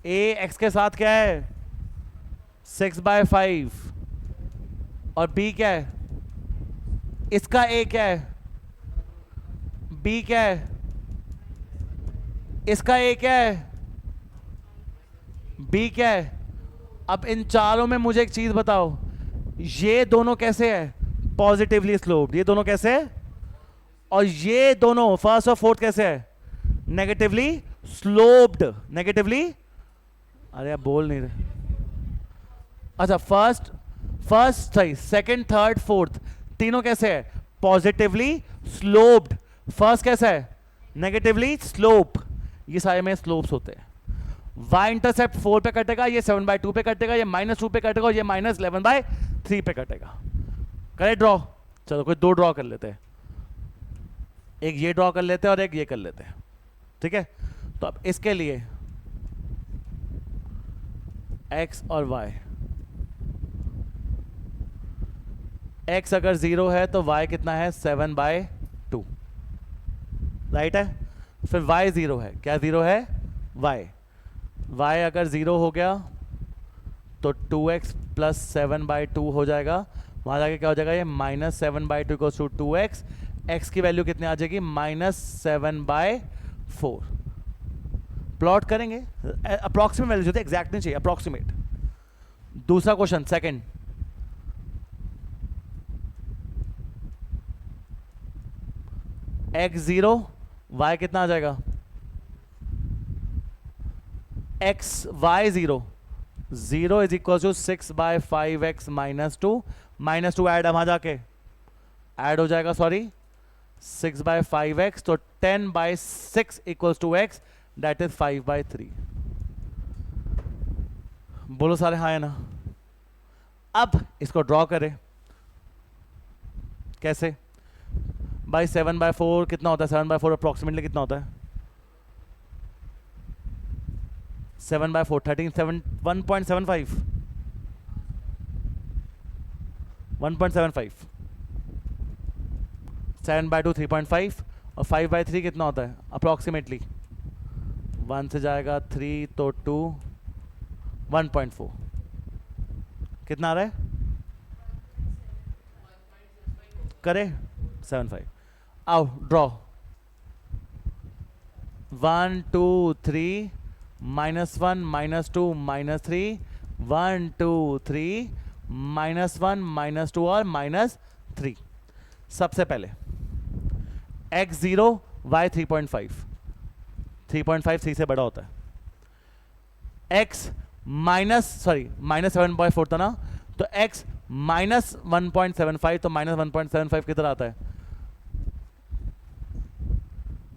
a x के साथ क्या है 6/5 और b क्या है, इसका a क्या है, b क्या है, इसका a क्या है, b क्या है। अब इन चारों में मुझे एक चीज बताओ, ये दोनों कैसे है पॉजिटिवली स्लोप्ड, ये दोनों कैसे है, और ये दोनों फर्स्ट और फोर्थ कैसे है नेगेटिवली स्लोप्ड, नेगेटिवली, अरे आप बोल नहीं रहे, अच्छा फर्स्ट सही, सेकंड थर्ड फोर्थ तीनों कैसे है पॉजिटिवली स्लोप्ड, फर्स्ट कैसा है नेगेटिवली स्लोप, ये सारे में स्लोप्स होते हैं। y इंटरसेप्ट 4 पे कटेगा, ये 7/2 पे कटेगा, ये -2 पे कटेगा और ये -11/3 पे कटेगा। करे ड्रॉ, चलो कोई 2 ड्रॉ कर लेते हैं, एक ये ड्रॉ कर लेते हैं और एक ये कर लेते हैं, ठीक है। तो अब इसके लिए x और y, x अगर 0 है तो y कितना है 7/2, राइट है। फिर y 0 है, क्या 0 है y अगर 0 हो गया तो 2x प्लस 7/2 हो जाएगा, वहां जाके क्या हो जाएगा ये -7/2 इक्वल्स टू 2x, x की वैल्यू कितनी आ जाएगी -7/4। प्लॉट करेंगे, अप्रॉक्सीमेट वैल्यू होती है, एग्जैक्ट नहीं चाहिए, अप्रॉक्सीमेट। दूसरा क्वेश्चन सेकंड, x 0 y कितना आ जाएगा x y 0 0 is equal to 6/5x -2 add, वहां जाके ऐड हो जाएगा, सॉरी 6/5x, तो 10/6 equals to x, that is 5/3। बोलो सारे हाँ या ना। अब इसको ड्रॉ करें कैसे भाई, 7/4 कितना होता है, 7/4 अप्रोक्सीमेटली कितना होता है, 7/4 13 7 1.75 1.75 7/2 3.5 और 5/3 कितना होता है अप्रोक्सीमेटली, 1 से जाएगा 3 तो 2 1.4 कितना आ रहा है, करे 7.5। आओ ड्रॉ 1 2 3 -1 -2 -3 1 2 3 -1 -2 और -3। सबसे पहले x0 y 3.5 3.5 3 से बड़ा होता है, x -7/4 था ना, तो x -1.75 तो -1.75 किधर आता है,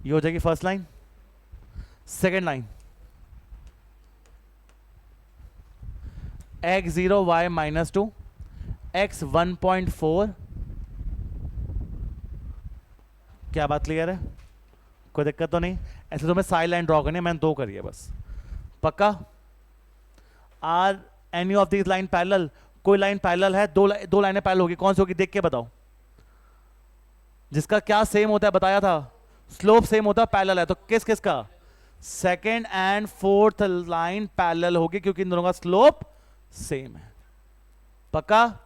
ये हो जाएगी first line. Second line x0 y -2 x 1.4, क्या बात क्लियर है, कोई दिक्कत तो नहीं। ऐसे तो मैं साइड लाइन ड्रॉ करनी है, मैंने 2 करी है बस, पक्का। Are any of this line parallel, कोई लाइन पैरेलल है, दो लाइनें पैरेलल होगी, कौन सी होगी देख के बताओ, जिसका क्या सेम होता है बताया था, स्लोप सेम होता है, पैरेलल है, तो किस किस का, second and fourth line parallel होगी क्योंकि इन दोनों का स्लोप सेम है, पक्का।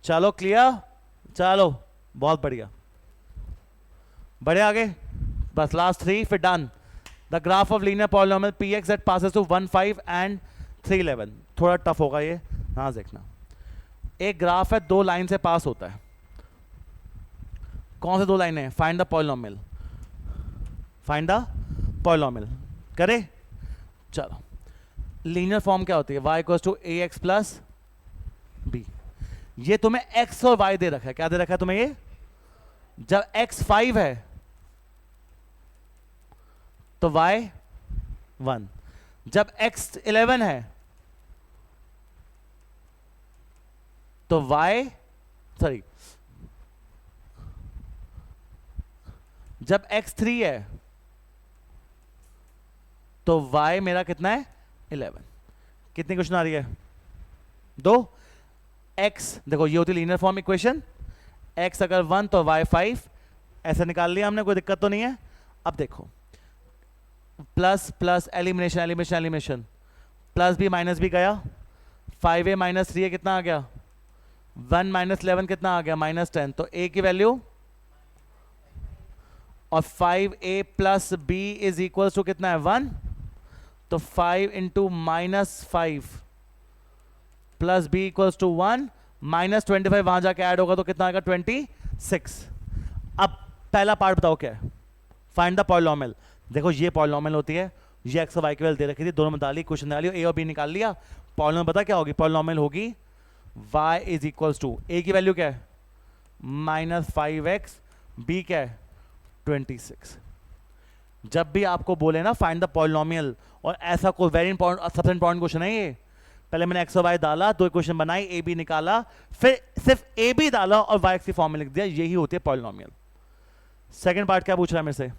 चलो क्लियर, चलो बहुत बढ़िया, बढ़े आगे, बस लास्ट 3 फिर done. The graph of linear polynomial px that passes to 1 5 and 3 11, थोड़ा टफ होगा ये, हाँ देखना। एक ग्राफ है, 2 लाइन से पास होता है, कौन से 2 लाइनें हैं, find the polynomial, find the polynomial करे। चलो लीनियर फॉर्म क्या होती है, y equals to ax plus b। ये तुम्हें x और y दे रखा है, क्या दे रखा है तुम्हें, ये जब x 5 है तो y 1, जब x 11 है तो जब x 3 है तो y मेरा कितना है 11। कितनी क्वेश्चन आ रही है, 2। x देखो ये होती लीनियर फॉर्म इक्वेशन, x अगर 1 तो y 5, ऐसा निकाल लिया हमने, कोई दिक्कत तो नहीं है। अब देखो plus plus elimination elimination elimination, plus भी माइनस भी गया, 5a - 3a कितना आ गया, 1 - 11 कितना आ गया -10, तो a की वैल्यू, और 5a plus b is equal to कितना है 1, तो 5 into -5 plus b equals to 1 -25 वहां जाके ऐड होगा तो कितना आएगा 26। अब पहला पार्ट बताओ क्या है, फाइंड द पॉलिनोमियल। देखो ये पॉलिनोमियल होती है, ये x और y की वैल्यू दे रखी थी, दोनों में डाली, क्वेश्चन डाली, a और b निकाल लिया, पॉलिनोमियल पता क्या होगी, पॉलिनोमियल होगी y is equals to, a की वैल्यू क्या है -5x, b क्या है 26। जब भी आपको बोले ना फाइंड द पॉलिनोमियल, और ऐसा कोई वेरी इंपॉर्टेंट सबसे इंपॉर्टेंट क्वेश्चन है ये, पहले मैंने x और y डाला, 2 इक्वेशन बनाई, a b निकाला, फिर सिर्फ a b डाला और y की फॉर्म में लिख दिया, यही होती है पॉलिनोमियल। सेकंड पार्ट क्या पूछ रहा है मेरे से,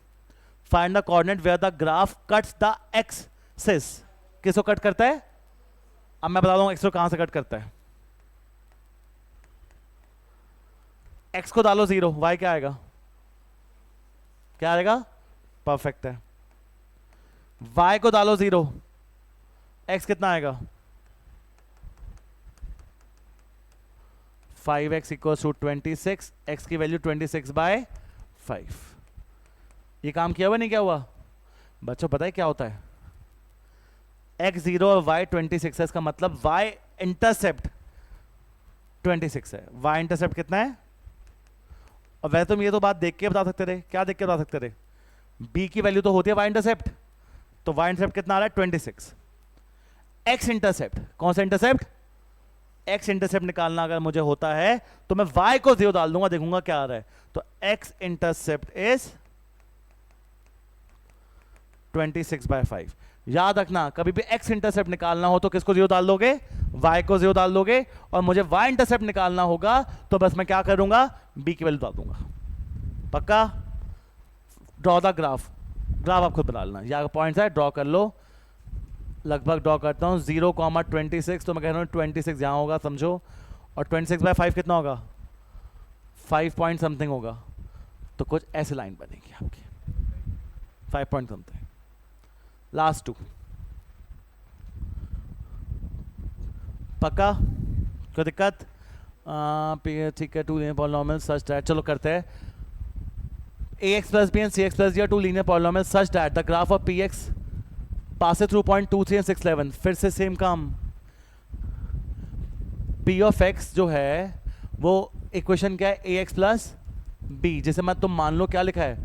find the coordinate where the graph cuts the axis. किसको कट करता है, अब मैं बता दूंगा x को कहां से कट करता है। x को डालो 0, y क्या आएगा, क्या आएगा, परफेक्ट है। y को डालो 0, x कितना आएगा 5x इक्वल्स टू 26, x की वैल्यू 26/5। ये काम किया हुआ नहीं, क्या हुआ बच्चों, पता है क्या होता है, x 0 और y 26 है, इसका मतलब y इंटरसेप्ट 26 है, y इंटरसेप्ट कितना है। और वैसे तुम ये तो बात देख के बता सकते थे, क्या देख के बता सकते थे, b की वैल्यू तो होती है y इंटरसेप्ट, तो y इंटरसेप्ट कितना आ रहा है 26। x इंटरसेप्ट, कौन सा इंटरसेप्ट, x इंटरसेप्ट निकालना अगर मुझे होता है तो मैं y को 0 डाल दूंगा, देखूंगा क्या आ रहा है, तो x इंटरसेप्ट इज 26/5। याद रखना कभी भी x इंटरसेप्ट निकालना हो तो किसको 0 डाल दोगे, y को 0 डाल दोगे, और मुझे y इंटरसेप्ट निकालना होगा तो बस मैं क्या करूंगा, b की वैल्यू डाल दूंगा। पक्का? ड्रॉ द ग्राफ, ग्राफ आप खुद बना लेना, यहाँ पॉइंट्स है ड्रॉ कर लो। लगभग ड्रॉ करता हूँ 0,26, तो मैं कह रहा हूँ 26 यहाँ होगा समझो, और 26/5 कितना होगा, 5 पॉइंट समथिंग होगा। तो कुछ ऐसे लाइन बनेगी आपकी, 5 पॉइंट समथिंग। लास्ट 2 पक्का, कोई दिक्कत? ठीक है, 2 लीनियर पॉलिनोमियल सच दैट, चलो करते हैं। ax plus b and cx plus d are 2 linear polynomials such that the graph of px passes through point 2, 3 and 6, 11। फिर से सेम काम, p of x जो है वो इक्वेशन क्या है, ax plus b, जैसे मैं तुम मान लो क्या लिखा है,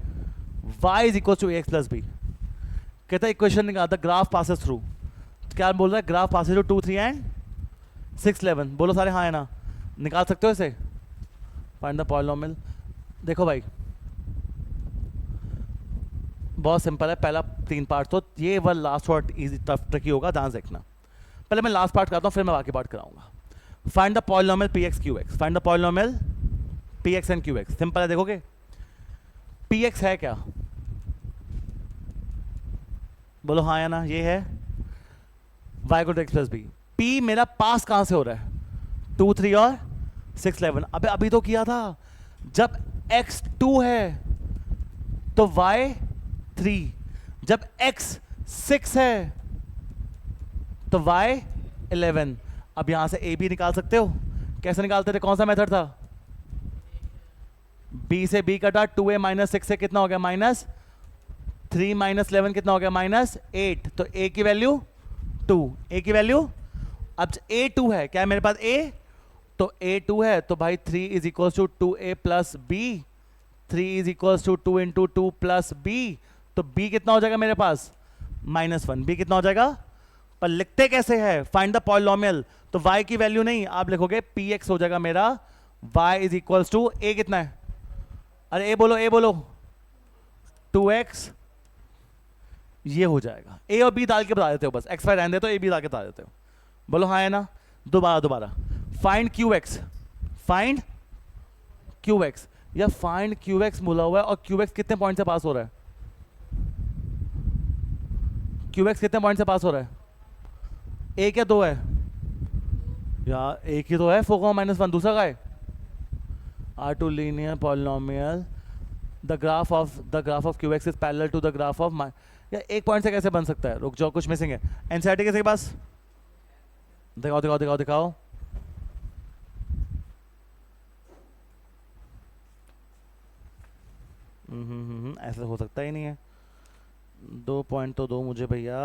y is equals to ax plus b। कहता है इक्वेशन निकाल, द ग्राफ पासेस थ्रू, क्या बोल रहा है, ग्राफ पासेस थ्रू 2, 3 एंड 6, 11। बोलो सारे हाँ है ना, निकाल सकते हो इसे, फाइंड द पॉलिनोमियल। देखो भाई बहुत सिंपल है, पहला 3 पार्ट, तो ये वाला last part easy tough tricky होगा, ध्यान से देखना। पहले मैं लास्ट पार्ट करता हूँ, फिर मैं बाकी पार्ट कराऊंगा। Find the polynomial px qx, find the polynomial px and qx। Simple है, देखोगे px है क्या, बोलो हाँ या ना, ये है y को x प्लस बी। p मेरा पास कहाँ से हो रहा है, 2, 3 और 6, 11। अबे अभी तो किया था, जब x 2 है तो y 3, जब x 6 है तो y 11। अब यहां से a b निकाल सकते हो, कैसे निकालते थे, कौन सा मेथड था, b से b कटा, 2a माइनस 6 से कितना हो गया, -3 माइनस 11 कितना हो गया, -8। तो a की वैल्यू 2, a की वैल्यू, अब a 2 है, क्या है मेरे पास a, तो a 2 है तो भाई 3 is equal to 2a plus b, 3 is equal to 2 into 2 plus b, तो b कितना हो जाएगा मेरे पास, -1। b कितना हो जाएगा, पर लिखते कैसे है, फाइंड द पॉलिनोमियल, तो y की वैल्यू नहीं, आप लिखोगे px हो जाएगा मेरा, y is equal to a कितना है, अरे a बोलो, a बोलो 2x, ये हो जाएगा। a और b डाल के बता देते हो, बस x y रहने देते हो, a b डाल के बता देते हो, बोलो हाँ है ना। दोबारा फाइंड qx, फाइंड qx, या फाइंड qx बोला हुआ है, और qx कितने पॉइंट से पास हो रहा है, qx कितने पॉइंट से पास हो रहा है, एक या दो है, यार एक ही तो है, 4,-1, दूसरा का है। Are two linear polynomial, the graph of qx is parallel to the graph of my, या एक पॉइंट से कैसे बन सकता है, रुक जाओ कुछ मिसिंग है। एनसीईआरटी किसके पास, दिखाओ दिखाओ दिखाओ दिखाओ, ऐसा हो सकता ही नहीं है, 2 पॉइंट तो दो मुझे भैया।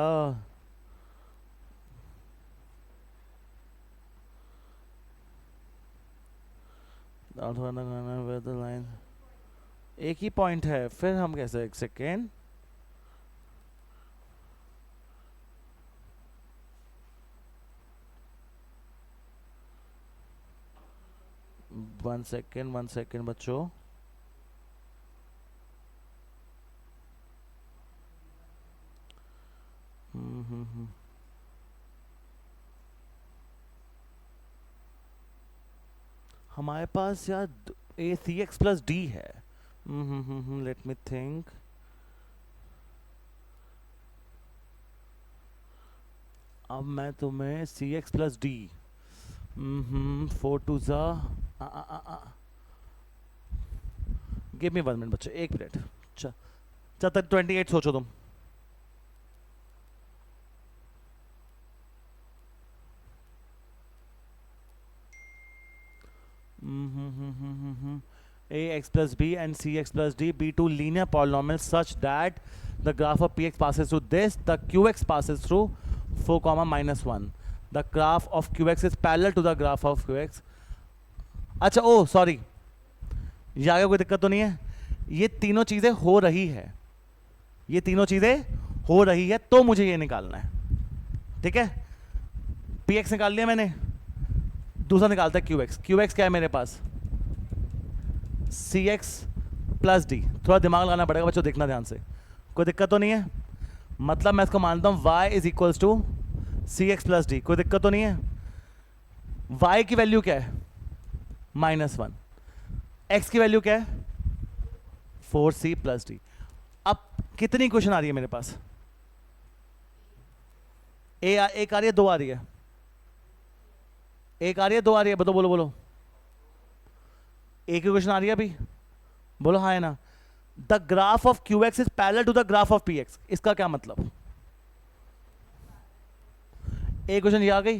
लाइन एक ही पॉइंट है, फिर हम कैसे, एक सेकेंड, वन सेकेंड बच्चों, हमारे पास यार ए सी एक्स प्लस डी है, लेट मी थिंक, अब मैं तुम्हें सी एक्स प्लस डी, 4 2 ज़ा, गिव मी 1 मिनट बच्चे, 1 मिनट, जब तक 28 सोचो तुम। ax plus b and cx plus d be two linear polynomials such that the graph of px passes through this, the qx passes through 4, -1, the graph of qx is parallel to the graph of qx। अच्छा ओ sorry, ये आगे कोई दिक्कत तो नहीं है, ये तीनों चीजें हो रही है, ये तीनों चीजें हो रही है, तो मुझे ये निकालना है, ठीक है। px निकाल लिया मैंने, दूसरा निकालता है qx। qx क्या है मेरे पास, cx प्लस d। थोड़ा दिमाग लगाना पड़ेगा बच्चों, देखना ध्यान से, कोई दिक्कत तो नहीं है। मतलब मैं इसको मानता हूं y is equals to c x plus d, कोई दिक्कत तो नहीं है। y की वैल्यू क्या है? -1। x की वैल्यू क्या है? 4c plus D. अब कितनी क्वेश्चन आ रही है मेरे पास? एक आ रही है, दो आ रही है? एक आ रही है, दो आ रही है? बताओ, बोलो बोलो। एक ही क्वेश्चन आ रही है अभी, बोलो हाँ है ना। The graph of q x is parallel to the graph of p x, इसका क्या मतलब? एक क्वेश्चन ये आ गई,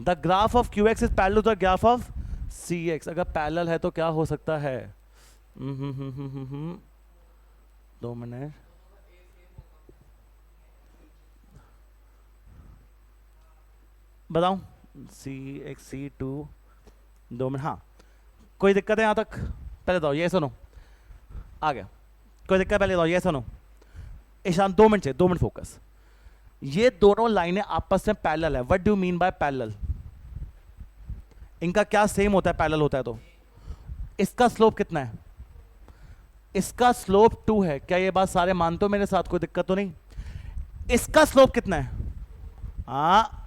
the graph of q x is parallel to the graph of c x. अगर पैरेलल है तो क्या हो सकता है? 2 मिनट, बताऊं? C x c two, 2 minute. हाँ, कोई दिक्कत है यहाँ तक? पहले बताओ, ये सुनो, आ गया। कोई दिक्कत? पहले बताओ, ये सुनो। ईशान 2 मिनट से, 2 मिनट फोकस। ये दोनों लाइनें आपस में पैरेलल है। What do mean by parallel? इनका क्या सेम होता है पैरेलल होता है तो? इसका स्लोप कितना है? इसका स्लोप 2 है। क्या ये बात सारे मानते हो मेरे साथ? कोई दिक्कत तो नहीं? इसका स्लोप कितना है? हाँ,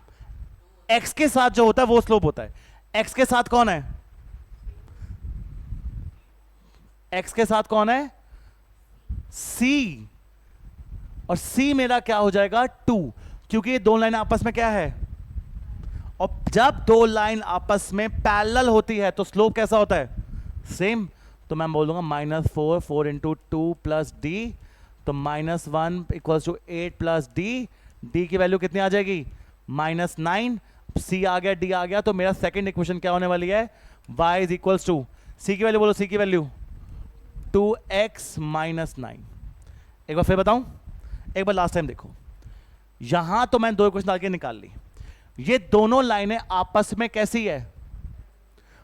एक्स के साथ जो होता है वो स्लोप होता है। एक्स के साथ कौन है? एक्स के साथ कौन है? सी। और सी मेरा क्या हो जाएगा? 2, क्योंकि ये दो लाइन आपस में क्या है? और जब दो लाइन आपस में पैरेलल होती है तो स्लोप कैसा होता है? सेम। तो मैं बोलूंगा -4, 4 इंटू 2 प्लस डी, तो -1 equals to 8 plus d. D की वैल्यू कितनी आ जाएगी? -9। सी आ गया, डी आ गया, तो मेरा सेकंड इक्वेशन क्या होने वाली है? y इज इक्वल्स टू, सी की वैल्यू बोलो, सी की वैल्यू 2x - 9। एक बार फिर बताऊं, एक बार लास्ट टाइम देखो। यहां तो मैंने 2 इक्वेशन आगे निकाल ली। ये दोनों लाइनें आपस में कैसी है?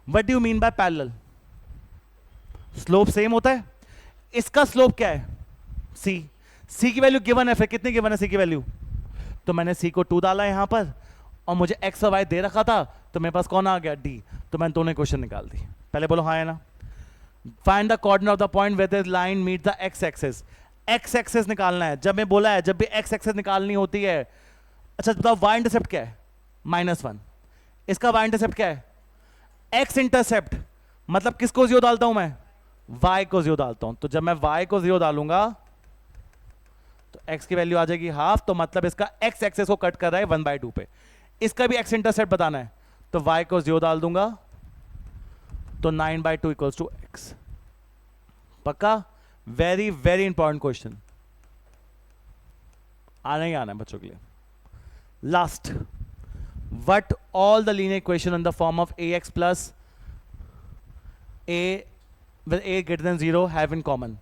What do you mean by parallel? Slope same होता है। इसका स्लोप क्या है? सी। सी की वैल्यू गिवन है, फिर कितनी गिवन है सी की वैल्यू? तो मैंने सी को 2 डाला यहां पर, और मुझे एक्स और वाई दे रखा था, तो मेरे पास कौन आ गया? डी। तो मैंने दोनों क्वेश्चन निकाल दी। पहले बोलो हाँ है ना। Find the coordinate of the point where the line meet the x axis. X axis निकालना है। जब मैं बोला है जब भी एक्स एक्सिस निकालनी होती है। अच्छा बताओ, वाई इंटरसेप्ट क्या है? -1। इसका वाई इंटरसेप्ट क्या है? X intercept. मतलब किसको 0 डालता हूं मैं? y को 0 डालता हूं। तो जब मैं y को 0 डालूंगा तो x की वैल्यू आ जाएगी हाफ। तो मतलब इसका x एक्सेस को कट कर रहा है 1/2 पे। इसका भी x इंटरसेप्ट बताना है, तो y को 0 डाल दूंगा, तो 9/2 इक्वल्स टू x। पक्का? वेरी वेरी इंपॉर्टेंट क्वेश्चन, आना ही आना है बच्चों के लिए। Last, what all the linear equation in the form of ax plus a with a greater than 0 have in common?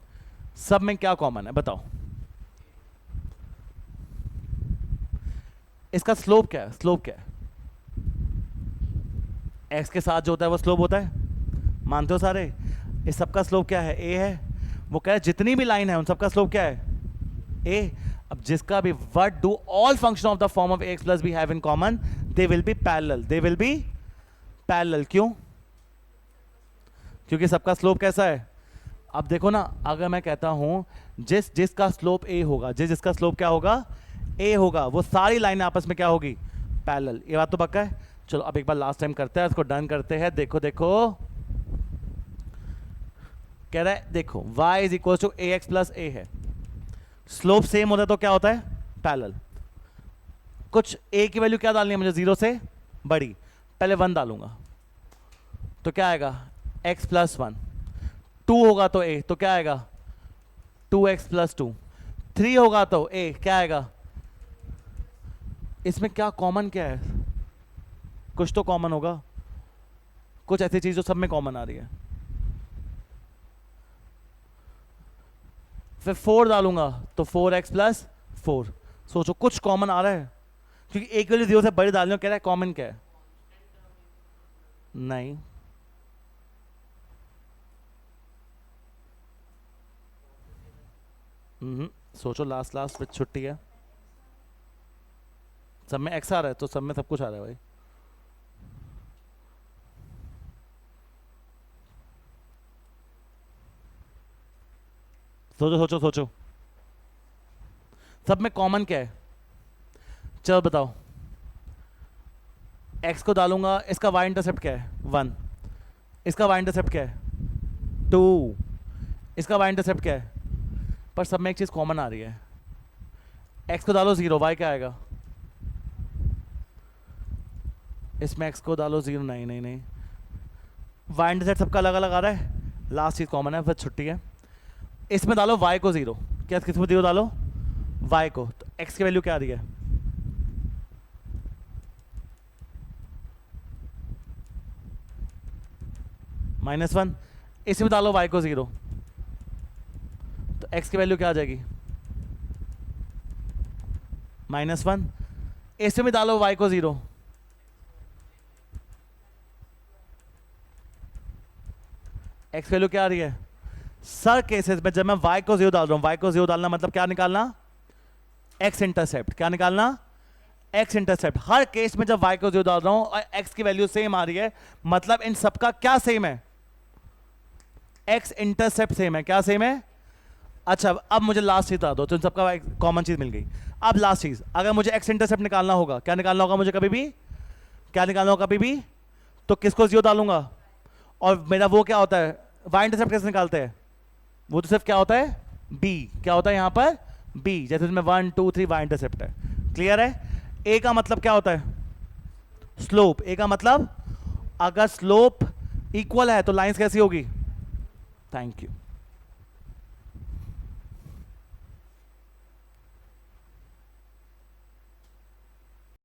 सब में क्या कॉमन है बताओ? इसका स्लोप क्या है? स्लोप क्या है? x के साथ जो होता है वो स्लोप होता है, मानते हो सारे? इस सबका स्लोप क्या है? a है। वो कह रहे जितनी भी लाइन है उन सबका स्लोप क्या है? a। अब जिसका भी what do all function of the form of ax plus b have in common? They will be parallel. They will be parallel। क्यों? क्योंकि सबका स्लोप कैसा है? अब देखो ना, अगर मैं कहता हूं जिसका स्लोप a होगा, जिसका स्लोप क्या होगा? a होगा, वो सारी लाइनें आपस में क्या होगी? पैरेलल। ये बात तो पक्का है। चलो अब एक बार लास्ट टाइम करते हैं, इसको डन करते हैं। देखो देखो, कह रहा है देखो y is equal to ax plus a है। स्लोप सेम होता है तो क्या होता है? पैरेलल। कुछ a की वैल्यू क्या डालनी है मुझे? 0 से बड़ी। पहले 1 डालूंगा तो क्या आएगा? x plus 1। 2 होगा तो a, तो क्या आएगा? 2x plus 2। 3 होगा तो a क्या आएगा? इसमें क्या कॉमन क्या है? कुछ तो कॉमन होगा, कुछ ऐसी चीज जो सब में कॉमन आ रही है। फिर 4 डालूंगा तो 4x प्लस 4। सोचो कुछ कॉमन आ रहा है, क्योंकि एक वैल्यू 0 से बड़ी डालनी हो। कह रहा है कॉमन क्या है? नहीं, सोचो, लास्ट लास्ट में छुट्टी है। सब में x आ रहा है तो सब में सब कुछ आ रहा है भाई। सोचो सोचो सोचो सब में कॉमन क्या है? चलो बताओ, x को डालूंगा, इसका y इंटरसेप्ट क्या है? 1, इसका y इंटरसेप्ट क्या है? 2, इसका y इंटरसेप्ट क्या है? पर सब में एक चीज़ कॉमन आ रही है, x को डालो 0, y क्या आएगा? इसमें x को डालो 0, नहीं नहीं नहीं, y इंटरसेप्ट सबका अलग अलग आ रहा है, लास्ट चीज़ कॉमन है, फिर छुट्टी है। इसमें डालो y को 0, क्या किसमें 0 डालो? y को, तो x की वैल्यू क्या आ रही है? -1। इसमें डालो y को 0, तो x की वैल्यू क्या आ जाएगी? -1। इसमें डालो y को 0, x वैल्यू क्या आ रही है? सर केसेस में जब मैं y को 0 डाल रहा हूं, y को 0 डालना मतलब क्या निकालना? x intercept. क्या निकालना? x intercept. हर केस में जब y को 0 डाल रहा हूं और x की वैल्यू सेम आ रही है, मतलब इन सबका क्या सेम है? x इंटरसेप्ट सेम है। क्या सेम है? अच्छा, अब मुझे लास्ट चीज बता दो, तो इन सबका कॉमन चीज मिल गई। अब लास्ट चीज, अगर मुझे x इंटरसेप्ट निकालना होगा, क्या निकालना होगा मुझे? कभी भी क्या निकालना होगा? कभी भी तो किसको 0 डालूंगा, और मेरा वो क्या होता है? y इंटरसेप्ट कैसे निकालते हैं? वो तो सिर्फ क्या होता है? b। क्या होता है यहां पर? b। जैसे इसमें 1 2 3 y इंटरसेप्ट है। क्लियर है? a का मतलब क्या होता है? स्लोप। a का मतलब अगर स्लोप इक्वल है तो लाइंस कैसी होगी? Thank you.